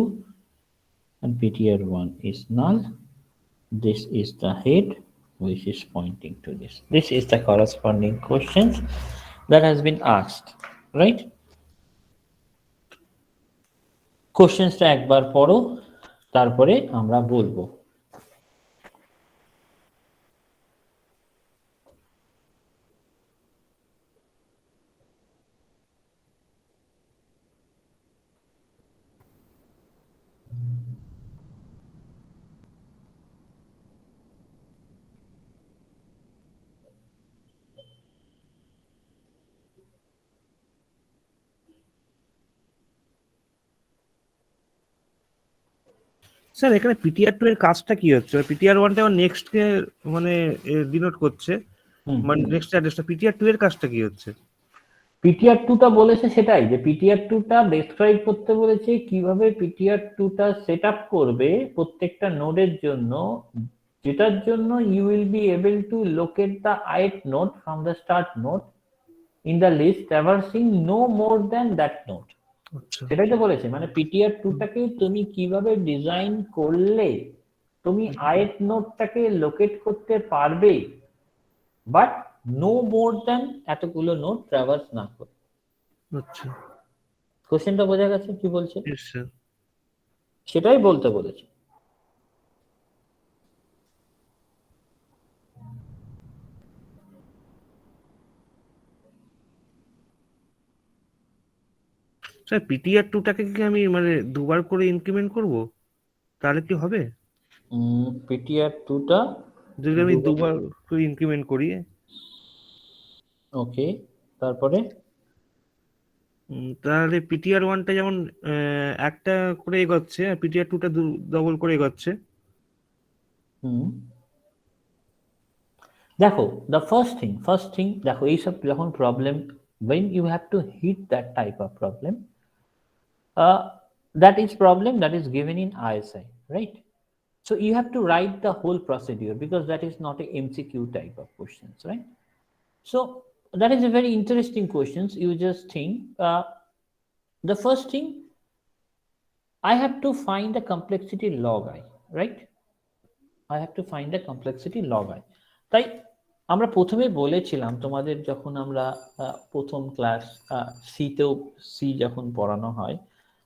and PTR1 is null. This is the head which is pointing to this. This is the corresponding questions that has been asked, right? কোশ্চেন্সটা একবার পড়ো, তারপরে আমরা বলবো। Sir এখানে PTR 2 এর কাজটা কি হচ্ছে? পিটিআর 1 টা নেক্সট কে মানে ডিনোট করছে, মানে নেক্সট অ্যাড্রেসটা। পিটিআর 2 এর কাজটা কি হচ্ছে? PTR2টা বলেছে সেটাই, যে PTR2টা ডেসক্রাইব করতে বলেছে কিভাবে PTR2টা সেট আপ করবে প্রত্যেকটা নোডের জন্য, যেটার জন্য you will be able to locate the ith node from the start node in the list traversing no more than that node. সেটাই তো বলেছে, মানে PTR2টাকে তুমি কিভাবে ডিজাইন করলে তুমি ith নোডটাকে লোকেট করতে পারবে, বাট নো মোর দ্যান এতগুলো নোড ট্রাভার্স না করে। আচ্ছা, কোশ্চেনটা বোঝা গেছে কি বলছে? Yes sir. সেটাই বলতে বলেছে। স্যার পিটিআর 2টাকে কি আমি মানে দুবার করে ইনক্রিমেন্ট করব, তাহলে কি হবে? PTR2টা যদি আমি দুবার করে ইনক্রিমেন্ট করি, ওকে, তারপরে তাহলে পিটিআর 1টা যেমন একটা করে এগোচ্ছে আর পিটিআর 2টা ডবল করে এগোচ্ছে। দেখো, the first thing দেখো, এইসব যখন problem, when you have to hit that type of problem, that is problem that is given in ISI, right? So you have to write the whole procedure because that is not a MCQ type of questions, right? So that is a very interesting questions. You just think, the first thing, I have to find the complexity log I, right? I have to find the complexity log I. তাই আমরা প্রথমে বলেছিলাম তোমাদের, যখন আমরা প্রথম class সিতেও C যখন পড়ানো হয়,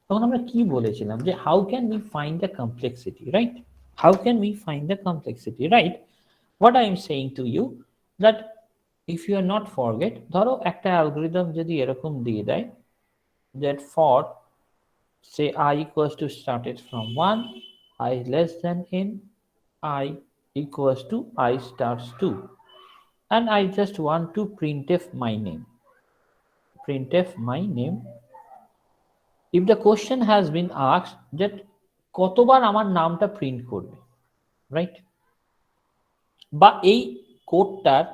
তখন আমরা কি বলেছিলাম, যে how can we find the complexity, right? How can we find the complexity, right? What I am saying to you, that if you are not forget, ধরো একটা অ্যালগরিদম যদি এরকম দিয়ে দেয়, that for say I equals to started from 1, I less than n, I equals to I stars 2, and I just want to printf my name. Printf my name. If the question has been asked that কতবার আমার নামটা print করবে, right? বা এই কোডটার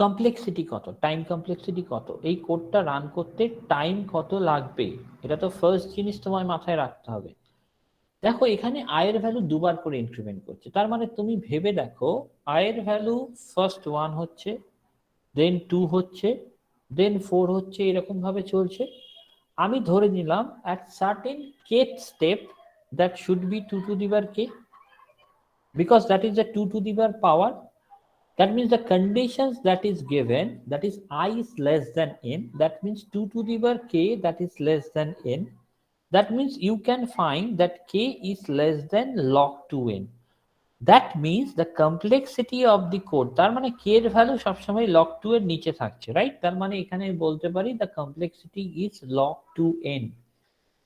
complexity কত, time complexity কত, এই কোডটা রান করতে টাইম কত লাগবে, এটা তো ফার্স্ট জিনিস তোমার মাথায় রাখতে হবে। দেখো এখানে আয়ের ভ্যালু দুবার করে ইনক্রিমেন্ট করছে, তার মানে তুমি ভেবে দেখো আয়ের ভ্যালু ফার্স্ট 1 হচ্ছে, দেন 2 হচ্ছে, দেন 4 হচ্ছে, এরকম ভাবে চলছে। আমি ধরে নিলাম at certain kth step that should be 2 to the power k, because that is the 2 to the power. That means the conditions that is given, that is I is less than n, that means 2 to the power k that is less than n. That means you can find that k is less than log 2n. That means the complexity of the code, তার মানে k এর value সবসময় log 2 এর নিচে থাকছে, right? তার মানে এখানে বলতে পারি the complexity is log 2n।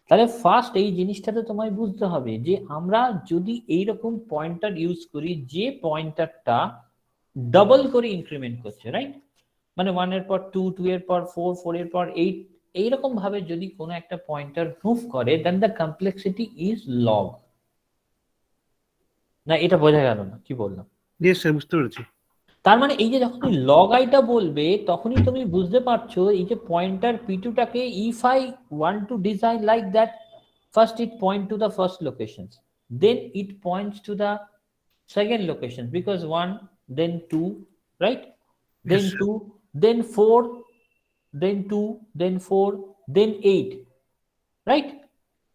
তাহলে ফার্স্ট এই জিনিসটাতে তোমায় বুঝতে হবে যে আমরা যদি এইরকম পয়েন্টার ইউজ করি যে পয়েন্টারটা ডাবল করে ইনক্রিমেন্ট করছে, রাইট? মানে 1 এর পর 2, 2 এর পর 4, 4 এর পর 8, এইরকম ভাবে যদি কোনো একটা পয়েন্টার মুভ করে দেন দ্য কমপ্লেক্সিটি ইজ লগ। না এটা বোঝা গেল না কি বললাম? ইয়েস স্যার, বুঝতে পেরেছি। তার মানে এই যে যখন লগ আইটা বলবে তখনই তুমি বুঝতে পারছো এই যে পয়েন্টার p2 টাকে if I want to design like that, first it point to the first locations, then it points to the second locations, because 1 then 2, right? Then Yes, sir. 2 then 4 then 2 then 4 then 8, right?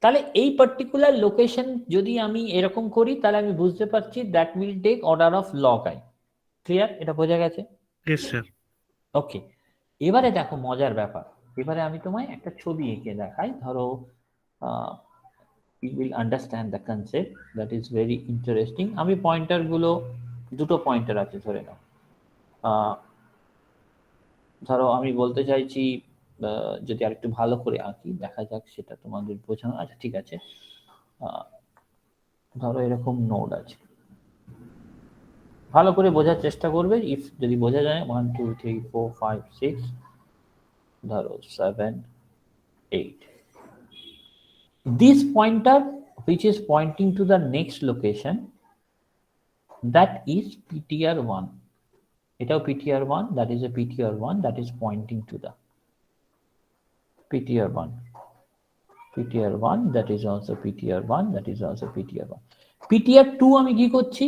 তাহলে এই particular location যদি আমি এরকম করি তাহলে আমি বুঝতে পারছি that will take order of log I. Clear? এটা বোঝা গেছে? Yes sir. ওকে, এবারে দেখো মজার ব্যাপার, এবারে আমি তোমায় একটা ছবি এঁকে দেখাই। ধরো you will understand the concept, that is very interesting. আমি পয়েন্টার গুলো, দুটো পয়েন্টার আছে ধরে নাও। ধরো আমি বলতে চাইছি, যদি আরেকটু ভালো করে আঁকি দেখা যাক সেটা তোমাদের বোঝানো। আচ্ছা ঠিক আছে, ধরো এরকম নোড আছে, ভালো করে বোঝার চেষ্টা করবে। ইফ যদি বোঝা যায় 1 2 3 4 5 6, ধরো 7 8, this pointer which is pointing to the next location, that is ptr1, এটাও ptr1, that is a ptr1 that is pointing to the ptr1, ptr1 that is also ptr1, that is also ptr1। ptr2 আমি কি করছি,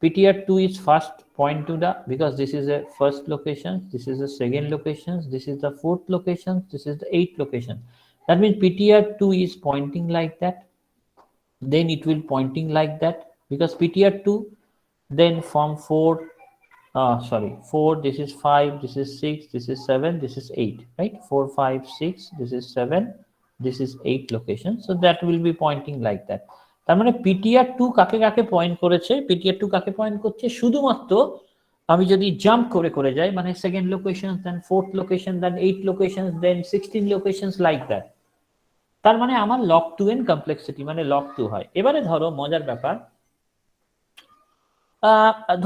ptr2 is first point to the, because this is a first location, this is the second location, this is the fourth location, this is the eighth location. That means ptr2 is pointing like that, then it will pointing like that, because ptr2 then from 4 4, this is 5, this is 6, this is 7, this is 8, right? 4 5 6, this is 7, this is 8 location, so that will be pointing like that। তার মানে ptr2 কাকে কাকে point করেছে, ptr2 কাকে point করছে, শুধুমাত্র আমি যদি জাম্প করে করে যাই, মানে second location, then fourth location, then 8 location, then 16 locations like that. তার মানে আমার log 2n কমপ্লেক্সিটি মানে log 2 হয়। এবারে ধরো মজার ব্যাপার,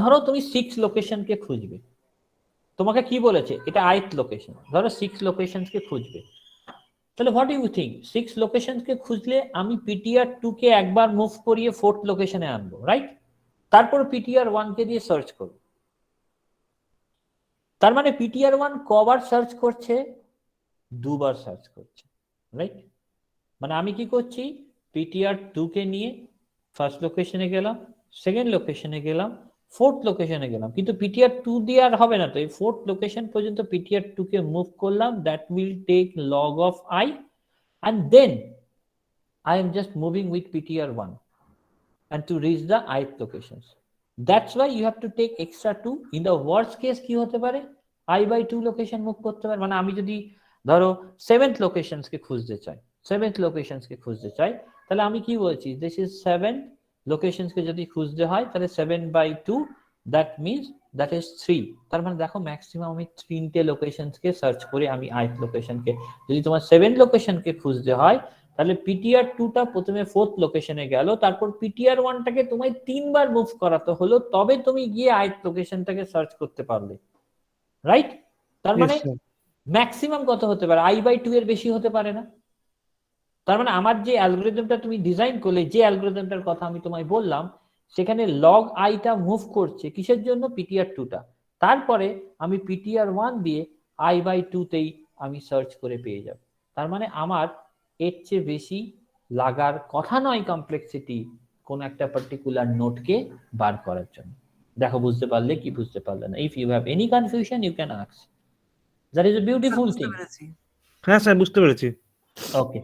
ধরো তুমি 6 লোকেশনকে খুঁজবে, তোমাকে কি বলেছে এটা ith লোকেশন, ধরো 6 লোকেশনকে খুঁজবে, তাহলে হোয়াট ইউ থিঙ্ক 6 লোকেশনকে খুঁজলে আমি ptr2 কে একবার মুভ করিয়ে 4th লোকেশনে আনবো, রাইট? তারপর ptr1 কে দিয়ে সার্চ করব। তার মানে ptr1 কবার সার্চ করছে, দুবার সার্চ করছে, রাইট? মানে আমি কি করছি, ptr2 কে নিয়ে ফার্স্ট লোকেশনে গেলাম, সেকেন্ড লোকেশনে গেলাম, ফোর্থ লোকেশনে গেলাম, কিন্তু ptr2 দিয়ে আর হবে না, তো এই ফোর্থ লোকেশন পর্যন্ত ptr2 কে মুভ করলাম, that will take log of I, and then I am just moving with ptr1 and to reach the ith locations. That's why you have to take extra 2. In the worst case কি হতে পারে, I by 2 location move করতে পারে। মানে আমি যদি ধরো 7th locations কে খুঁজতে চাই, 7th লোকেশনস কে খুঁজতে চাই, তাহলে আমি কি বলছি, দিস ইজ 7 লোকেশনস কে যদি খুঁজতে হয় তাহলে 7 by 2, that means that is 3। তার মানে দেখো ম্যাক্সিমাম আমি 3টে লোকেশনস কে সার্চ করে আমি ith লোকেশন কে, যদি তোমার 7 লোকেশন কে খুঁজতে হয় তাহলে পিটিআর 2টা প্রথমে 4th লোকেশনে গেল, তারপর পিটিআর 1টাকে তোমায় 3বার মুভ করাতে হলো, তবে তুমি গিয়ে ith লোকেশনটাকে সার্চ করতে পারলে, রাইট? তার মানে ম্যাক্সিমাম কত হতে পারে? i/2 এর বেশি হতে পারে না। তার মানে আমার যে অ্যালগরিদমটা তুমি ডিজাইন করলে, যে অ্যালগরিদমটার কথা আমি তোমায় বললাম, সেখানে লগ আইটা মুভ করছে কিসের জন্য? পিটিআর 2টা। তারপরে আমি পিটিআর 1 দিয়ে i/2 তেই আমি সার্চ করে পেয়ে যাব। তার মানে আমার এর চেয়ে বেশি লাগার কথা নয় কমপ্লেক্সিটি কোন একটা পার্টিকুলার নোটকে বার করার জন্য। দেখো বুঝতে পারলে কি বুঝতে পারলে না? If you have any confusion you can ask. That is a beautiful thing. হ্যাঁ স্যার, বুঝতে পেরেছি। ওকে,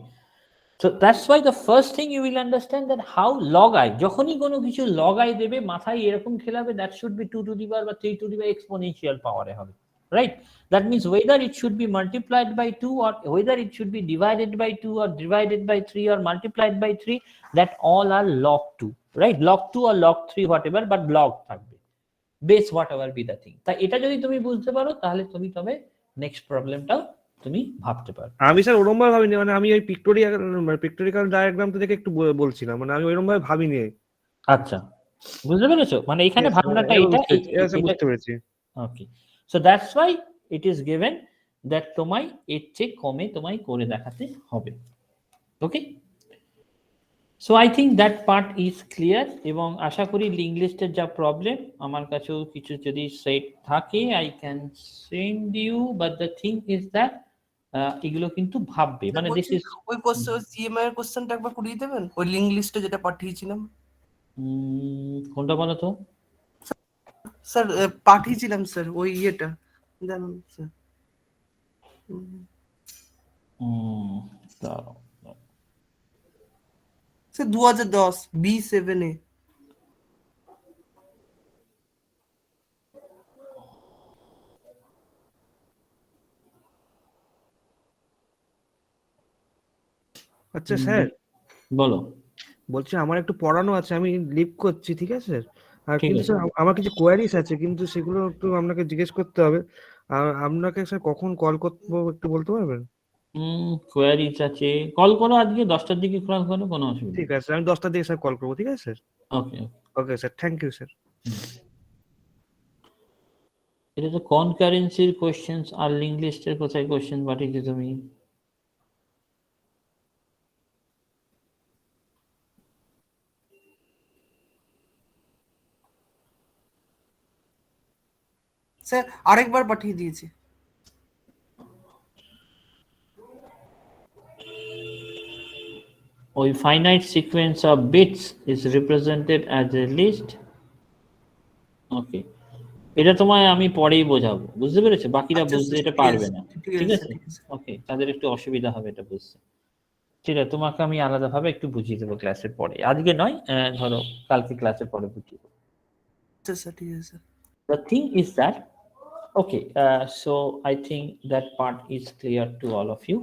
so that's why the first thing you will understand that how log I, যখনই কোনো কিছু log I দেবে মাথায় এরকম খেলাবে that should be 2 to the power বা 3 to the power exponential power এ হবে, right? That means whether it should be multiplied by 2 or whether it should be divided by 2 or divided by 3 or multiplied by 3, that all are log 2, right? Log 2 or log 3 whatever, but log থাকবে, base whatever be the thing। তাই এটা যদি তুমি বুঝতে পারো তাহলে তুমি তবে নেক্সট প্রবলেমটাও তুমি ভাবতে পারো। আমি স্যার ওরকম ভাবে ভাবিনি, মানে আমি ওই পিক্টোরিয়াল ডায়াগ্রামটা দেখে একটু বলছিলাম, মানে আমি ওইরকম ভাবে ভাবিনি। আচ্ছা, বুঝতে পেরেছো? মানে এখানে ভাবনাটা এটা বুঝতে পেরেছি। Okay, so that's why it is given that তোমায় এর চেয়ে কমে তোমায় করে দেখাতে হবে। Okay, so I think that part is clear, এবং আশা করি লিঙ্ক লিস্টের যা প্রবলেম আমার কাছেও কিছু যদি সেট থাকে I can send you, but the thing is that এগুলো কিন্তু ভাববে, মানে দিস ইজ ওই কোশ্চেন সিএমআই এর কোশ্চেনটা একবার করিয়ে দেবেন, ওই লিংক লিস্টে যেটা পাঠিয়েছিলাম। কোনটা বলো তো? স্যার পাঠিয়েছিলাম স্যার ওই ইয়েটা জানেন স্যার। দাঁড়াও, স্যার 2010 B7 এ। আচ্ছা স্যার, বলো। বলছি আমার একটু পড়ানো আছে, আমি লিভ করছি, ঠিক আছে? আর ঠিক কিন্তু আছে। স্যার আমার কিছু কোয়ারিজ আছে, কিন্তু সেগুলো একটু আপনাকে জিজ্ঞেস করতে হবে। আর আপনাকে স্যার কখন কল করবো একটু বলতে পারবেন? কোয়ারিজ আছে, কল করো, আজকে 10টার দিকে কল করো, কোনো অসুবিধা ঠিক আছে, আমি 10টার দিকে স্যার কল করবো, ঠিক আছে sir? Okay. Okay sir, thank you sir. এটা তো কনকারেন্সির কোশ্চেন্স আর লিঙ্ক লিস্টের কোথায় কোশ্চেন পাঠিয়েছো তুমি? স্যার আরেকবার পাঠিয়ে দিয়েছি। ওই finite sequence of bits is represented as a list. Okay, এটা তোমায় আমি পরেই বোঝাবো, বুঝতে পেরেছো? বাকিরা বুঝতে এটা পারবে না, ঠিক আছে? ওকে, তাদের একটু অসুবিধা হবে এটা বুঝতে। ঠিক আছে, তোমাকে আমি আলাদাভাবে একটু বুঝিয়ে দেবো ক্লাসের পরে, আজকে নয়, ধরো কালকে ক্লাসের পরে বুঝিয়ে দেবো। স্যার ঠিক আছে। The thing is that, okay, so I think that part is clear to all of you.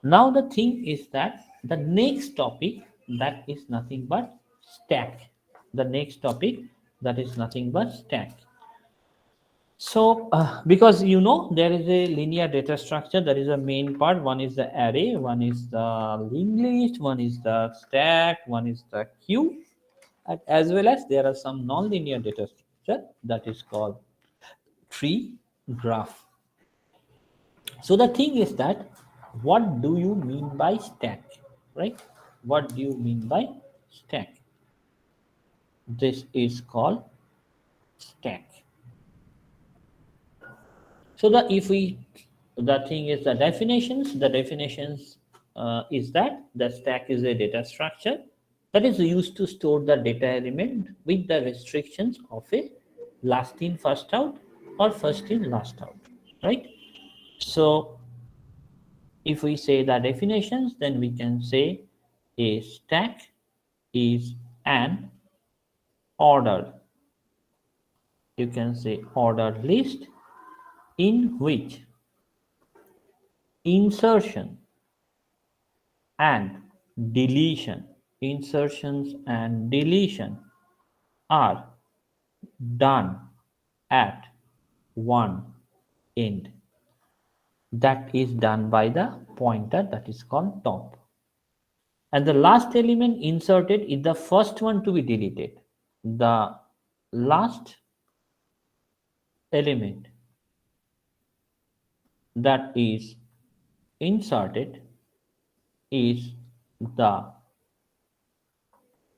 Now the thing is that the next topic, that is nothing but stack. The next topic, that is nothing but stack. So because you know there is a linear data structure, there is a main part, one is the array, one is the linked list, one is the stack, one is the queue, and as well as there are some non-linear data structure that is called tree, graph. So the thing is that what do you mean by stack, right? What do you mean by stack? This is called stack. So the thing is the definitions. The definitions is that the stack is a data structure that is used to store the data element with the restrictions of a last in first out or first in last out, right? So if we say the definitions, then we can say a stack is an order, you can say order list, in which insertion and insertions and deletion are done at one end. That is done by the pointer that is called top. and the last element inserted is the first one to be deleted. The last element that is inserted is the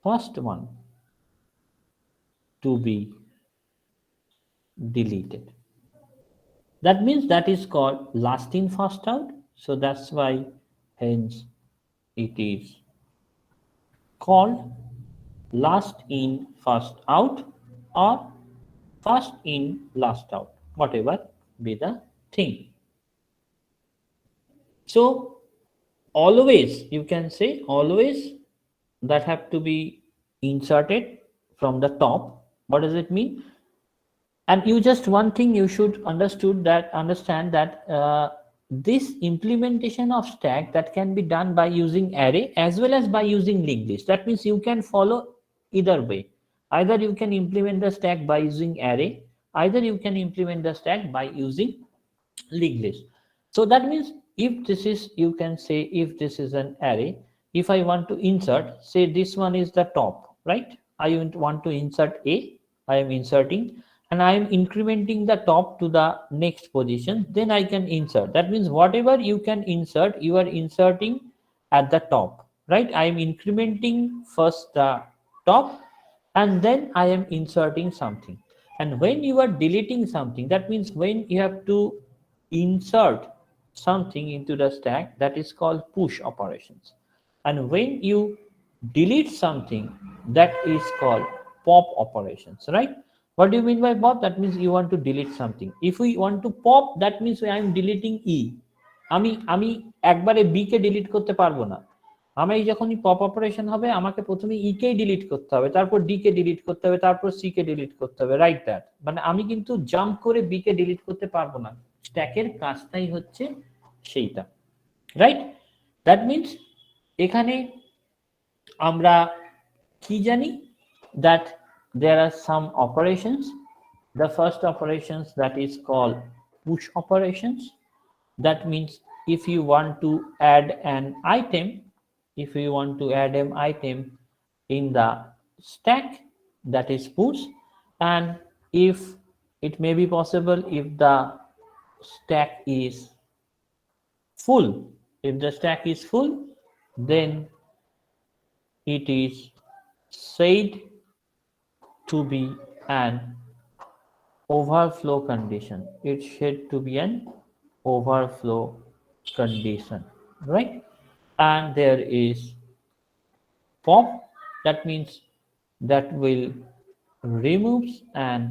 first one to be deleted. That means that is called last in first out. So that's why hence it is called last in first out or first in last out, whatever be the thing. So always, you can say always, that have to be inserted from the top. What does it mean? And you just one thing you should understand that this implementation of stack that can be done by using array as well as by using linked list. That means you can follow either way. Either you can implement the stack by using array, either you can implement the stack by using linked list. So that means if this is, you can say, if this is an array, if I want to insert, say this one is the top, right? I want to insert a, I am inserting, and I am incrementing the top to the next position, then I can insert. That means whatever you can insert, you are inserting at the top, right? I am incrementing first the top, and then I am inserting something. And when you are deleting something, that means when you have to insert something into the stack, that is called push operations. And when you delete something, that is called pop operations, right? What do you mean by pop? That means you want to delete something. If we want to pop, that means I am deleting e. আমি একবারে b কে delete করতে পারবো না। আমি যখনই pop operation হবে আমাকে প্রথমে ই কে ডিলিট করতে হবে, তারপর ডি কে ডিলিট করতে হবে, তারপর সি কে ডিলিট করতে হবে, রাইট দ্যাট। মানে আমি কিন্তু জাম্প করে বি কে ডিলিট করতে পারবো না। স্ট্যাকের কাজটাই হচ্ছে সেইটা, রাইট? দ্যাট মিন্স এখানে আমরা কি জানি, that there are some operations. The first operations that is called push operations. That means if you want to add an item, if you want to add an item in the stack, that is push. And if it may be possible, if the stack is full, if the stack is full, then it is said to be an overflow condition. It should to be an overflow condition, right? And there is pop, that means that will removes an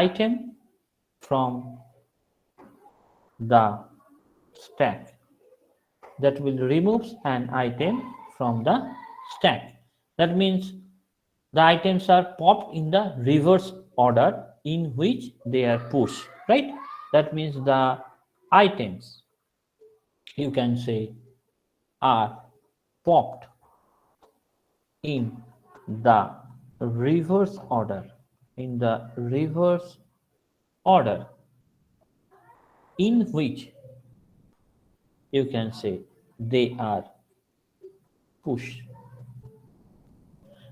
item from the stack, that will removes an item from the stack. That means the items are popped in the reverse order in which they are pushed, right? That means the items, you can say, are popped in the reverse order, in the reverse order in which, you can say, they are pushed.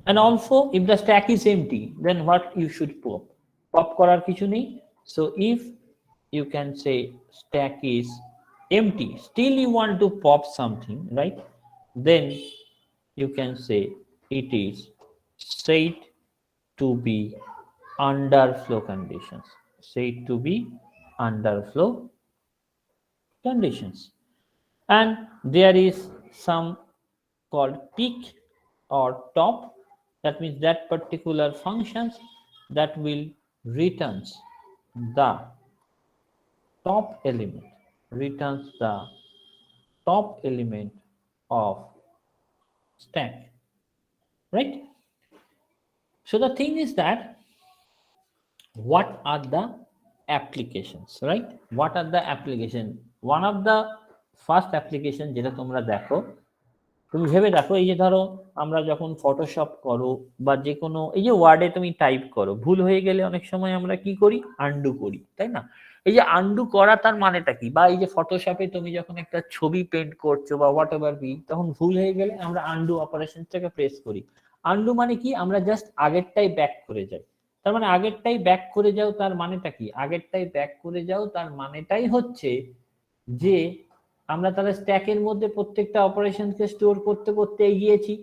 And also if the stack is empty, then what you should pop করার কিছু নেই। So if you can say stack is empty, still you want to pop something, right? Then you can say it is said to be underflow conditions, said to be underflow conditions. And there is some called peak or top. That means that particular functions that will returns the top element, returns the top element of stack, right? So the thing is that what are the applications, right? What are the application? One of the first application যেটা তোমরা দেখো, তুমি ভেবে দেখো, এই যে ধরো আমরা যখন ফটোশপ করো বা যে কোনো এই যে ওয়ার্ডে তুমি টাইপ করো, ভুল হয়ে গেলে অনেক সময় আমরা কি করি, আন্ডু করি, তাই না? এই যে আন্ডু করা তার মানেটা কি? বা এই যে ফটোশপে তুমি যখন একটা ছবি পেন্ট করছো বা হোয়াট এভার বি, তখন ভুল হয়ে গেলে আমরা আন্ডু অপারেশনটাকে প্রেস করি। আন্ডু মানে কি? আমরা জাস্ট আগেরটাই ব্যাক করে যাই। তার মানে আগেরটাই ব্যাক করে যাও তার মানেটা কি? আগেরটাই ব্যাক করে যাও তার মানেটাই হচ্ছে যে আমরা তাহলে স্ট্যাকের মধ্যে প্রত্যেকটা অপারেশনকে স্টোর করতে করতে এগিয়েছি।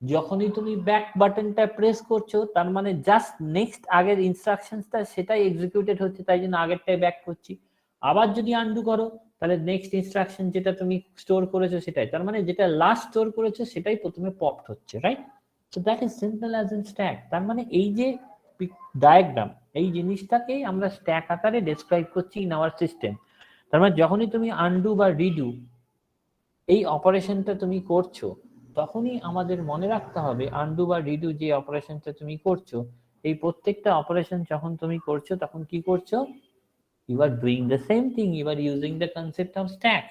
যখনই তুমি ব্যাক বাটনটা প্রেস করছো তার মানে জাস্ট নেক্সট আগের ইনস্ট্রাকশনসটা সেটাই এক্সিকিউটেড হচ্ছে, তাই জন্য আগেরটাই ব্যাক করছি। আবার যদি আনডু করো তাহলে নেক্সট ইনস্ট্রাকশন যেটা তুমি স্টোর করেছো সেটাই, তার মানে যেটা লাস্ট স্টোর করেছো সেটাই প্রথমে পপড হচ্ছে, right? So that is simple as in stack. তার মানে এই যে ডায়াগ্রাম, এই জিনিসটাকেই আমরা স্ট্যাক আকারে ডেসক্রাইব করছি ইন আওয়ার সিস্টেম। তার মানে যখনই তুমি আনডু বা রিডু এই অপারেশনটা তুমি করছো, তখনই আমাদের মনে রাখতে হবে আনডু বা রিডু যে অপারেশনটা তুমি করছো, এই প্রত্যেকটা অপারেশন যখন তুমি করছো তখন কি করছো? You are doing the same thing, you are using the concept of stack.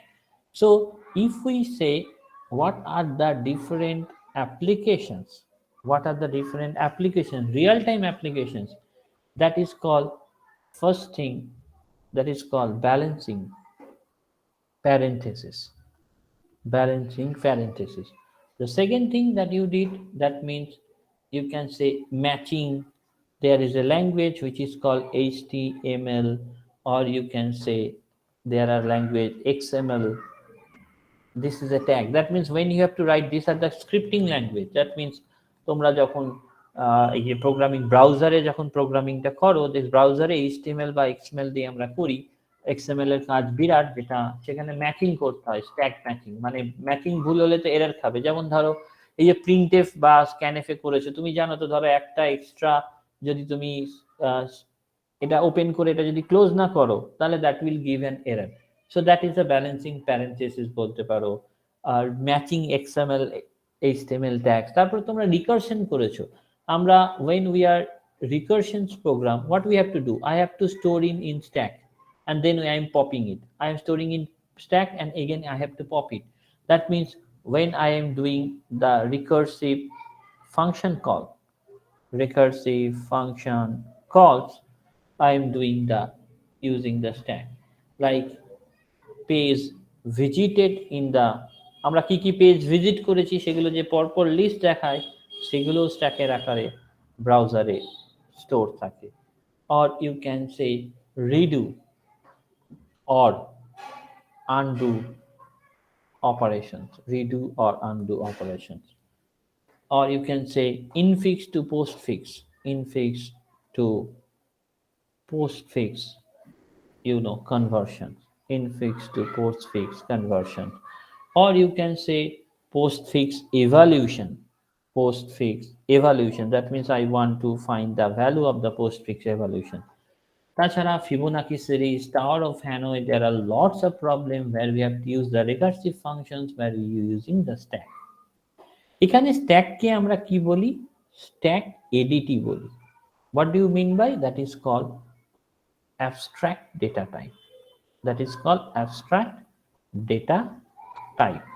So if we say what are the different applications, what are the different applications, real-time applications, that is called, first thing, that is called balancing parenthesis. Balancing parenthesis. The second thing that you did, that means you can say matching. There is a language which is called HTML, or you can say there are language XML. This is a tag. That means when you have to write, these are the scripting language. That means তোমরা যখন এই যে programming ব্রাউজারে যখন প্রোগ্রামিংটা করো, this ব্রাউজারে HTML বা XML দিয়ে আমরা করি। XML এর কাজ বিরাট, যেটা সেখানে ম্যাচিং করতে হয়, স্ট্যাক ম্যাচিং, মানে ম্যাচিং ভুল হলে তো এরর খাবে। যেমন ধরো এই যে প্রিন্টএফ বা স্ক্যানএফ এ করেছো, তুমি জানো তো, ধরো একটা এক্সট্রা যদি তুমি এটা ওপেন করে এটা যদি ক্লোজ না করো তাহলে that will give an error. So that is a balancing parenthesis বলতে পারো। আর ম্যাচিং XML HTML ট্যাগস। তারপর তোমরা রিকারশন করেছো। আমরা when we are recursions program, what we have to do, I have to store in stack and then I am popping it. I am storing in stack and again I have to pop it. That means when I am doing the recursive function call, recursive function calls, I am doing the using the stack, like page visited in the, আমরা কি কি page visit করেছি সেগুলো যে পরপর list দেখায়, সেগুলো স্ট্যাকের আকারে ব্রাউজারে স্টোর থাকে। or you can say redo or undo operations, redo or undo operations. Or you can say infix to postfix, infix to postfix, conversion, infix to postfix conversion. Or you can say postfix evaluation, postfix evaluation, that means I want to find the value of the postfix evaluation. তাছাড়া Fibonacci series, tower of Hanoi, there are lots of problem where we have to use the recursive functions where we are using the stack. এখানে স্ট্যাককে আমরা কি বলি? Stack এডিটি বলি। what do you mean by that? Is called abstract data type, that is called abstract data type.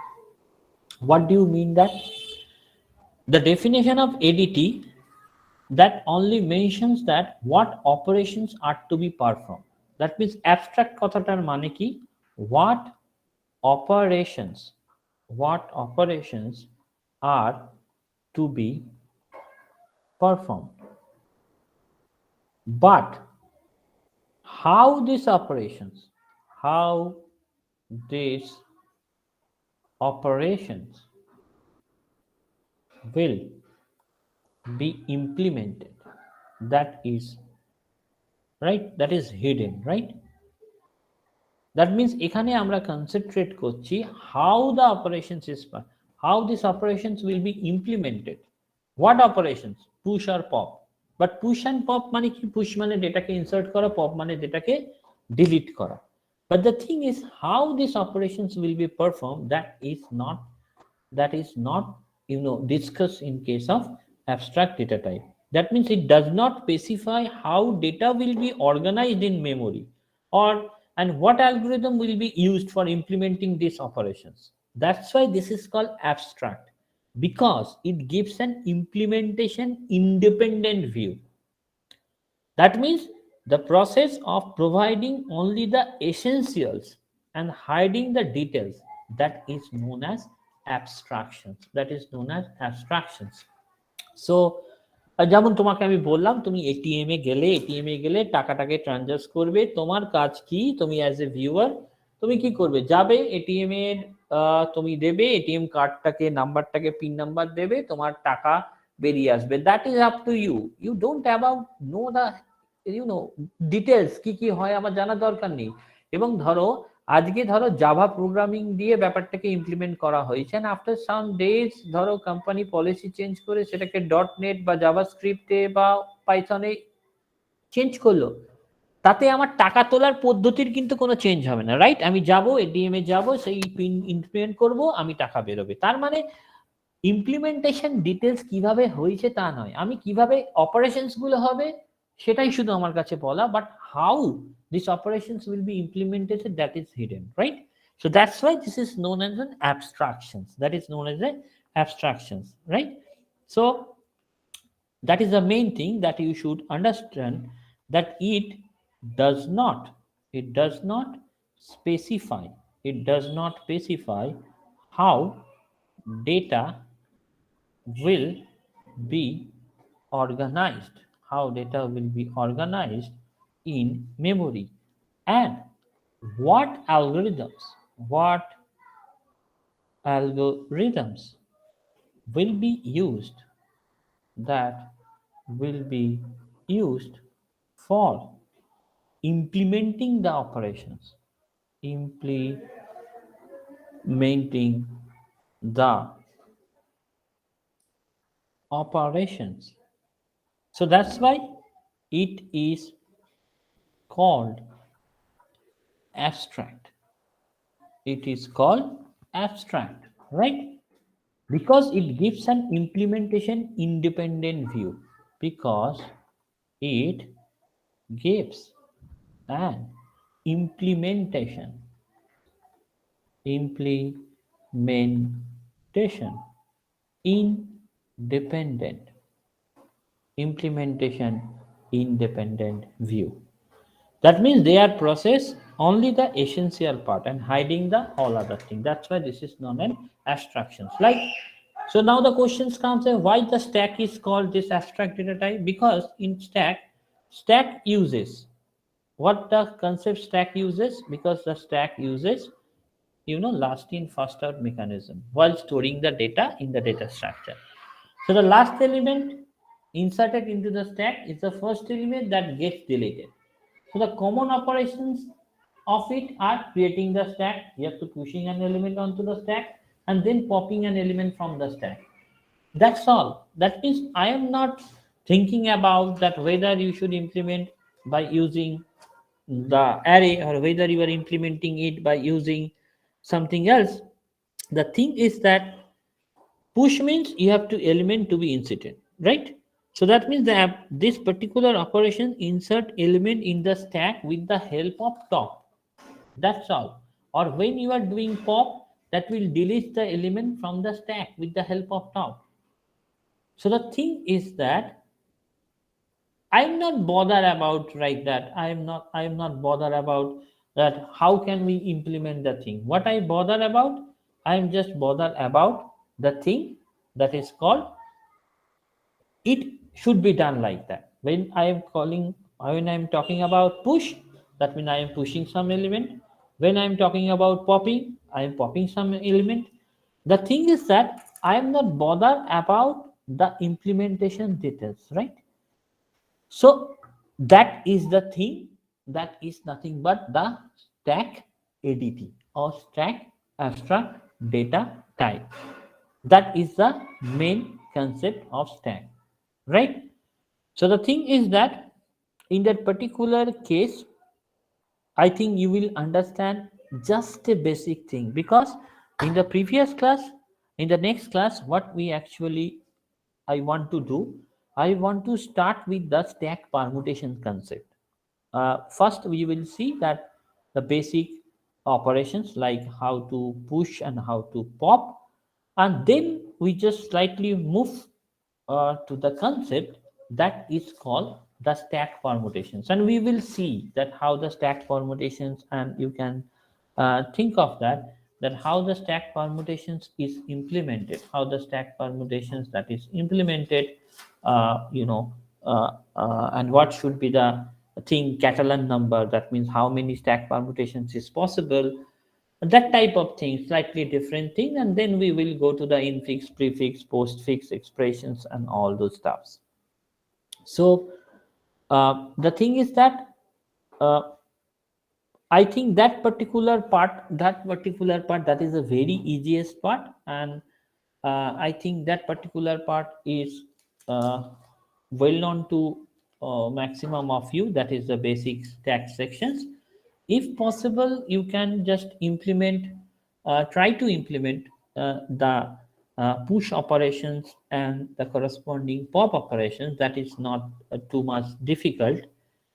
What do you mean that? The definition of ADT, that only mentions that what operations are to be performed. That means abstract কথাটার মানে কি? what operations are to be performed, but how these operations will be implemented, that is right, that is hidden, right? That means এখানে আমরা concentrate করছি how the operations is, how these operations will be implemented. What operations? push or pop. But push and pop মানে কি? push মানে ডেটাকে insert করা, pop মানে ডেটাকে delete করা। but the thing is how these operations will be performed, that is not discussed in case of abstract data type. That means it does not specify how data will be organized in memory, or and what algorithm will be used for implementing these operations. That's why this is called abstract, because it gives an implementation independent view. That means the process of providing only the essentials and hiding the details, that is known as abstractions. That is known as abstractions. So যেমন তোমাকে আমি বললাম তুমি ATM এ গেলে টাকাটাকে ট্রানজাক্ট করবে, তোমার কাজ কি, তুমি অ্যাজ এ ভিউয়ার তুমি কি করবে, যাবে এটিএম এর তুমি দেবে এটিএম কার্ডটাকে নাম্বারটাকে পিন নাম্বার দেবে, তোমার টাকা বেরিয়ে আসবে। That is up to you, you don't about know the details কি কি হয় আমার জানার দরকার নেই। এবং ধরো আজকে ধরো জাভা প্রোগ্রামিং দিয়ে ব্যাপারটাকে ইমপ্লিমেন্ট করা হয়েছে, এন্ড আফটার সাম ডেজ ধরো কোম্পানি পলিসি চেঞ্জ করে সেটাকে ডট নেট বা জাভা স্ক্রিপ্টে বা পাইথনে চেঞ্জ করলো, তাতে আমার টাকা তোলার পদ্ধতির কিন্তু কোনো চেঞ্জ হবে না, রাইট? আমি যাব এটিএম এ যাব, সেই পিন ইমপ্লিমেন্ট করব, আমি টাকা বেরোবে। তার মানে ইমপ্লিমেন্টেশন ডিটেলস কিভাবে হয়েছে তা নয়, আমি কিভাবে অপারেশনস গুলো হবে সেটাই শুধু আমার কাছে বলা, but how these operations will be implemented, that is hidden, right? So that's why this is known as an abstractions, that is known as a abstractions, right? So that is the main thing that you should understand, that it does not specify, it does not specify how data will be organized, how data will be organized in memory, and what algorithms will be used, that will be used for implementing the operations, implementing the operations. So that's why it is called abstract. It is called abstract, right? Because it gives an implementation independent view, because it gives an implementation independent view. That means they are process only the essential part and hiding the all other thing. That's why this is known as abstractions. Like, so now the questions comes, why the stack is called this abstract data type? Because in stack uses what the concept stack uses, because the stack uses last in first out mechanism while storing the data in the data structure. So the last element inserted into the stack is the first element that gets deleted. So the common operations of it are creating the stack, you have to pushing an element onto the stack and then popping an element from the stack. That's all. That means I am not thinking about that whether you should implement by using the array or whether you are implementing it by using something else. The thing is that push means you have to element to be inserted, right? So that means that this particular operation insert element in the stack with the help of top. That's all. Or when you are doing pop, that will delete the element from the stack with the help of top. So the thing is that I'm not bothered about that. I am not bothered about that how can we implement the thing. What I bother about, I am just bothered about the thing that is called it should be done like that. When I am talking about push, that means I am pushing some element. When I am talking about popping, I am popping some element. The thing is that I am not bothered about the implementation details, right? So that is the thing, that is nothing but the stack ADT or stack abstract data type. That is the main concept of stack, right? So the thing is that in that particular case, I think you will understand just a basic thing, because in the previous class, in the next class, what we actually I want to do, I want to start with the stack permutation concept. First we will see that the basic operations like how to push and how to pop, and then we just slightly move to the concept that is called the stack permutations, and we will see that how the stack permutations, and you can think of that how the stack permutations is implemented, how the stack permutations that is implemented, you know, and what should be the thing Catalan number, that means how many stack permutations is possible, that type of thing, slightly different thing, and then we will go to the infix, prefix, postfix expressions and all those stuffs. So the thing is that uh, I think that particular part, that is the very easiest part, and I think that particular part is uh, well known to maximum of you. That is the basic stack sections. If possible, you can just try to implement the push operations and the corresponding pop operations. That is not too much difficult.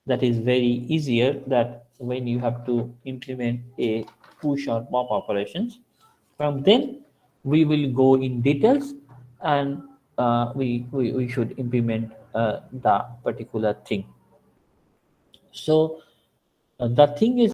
That is very easier, that when you have to implement a push or pop operations. From then we will go in details, and we should implement the particular thing. So the thing is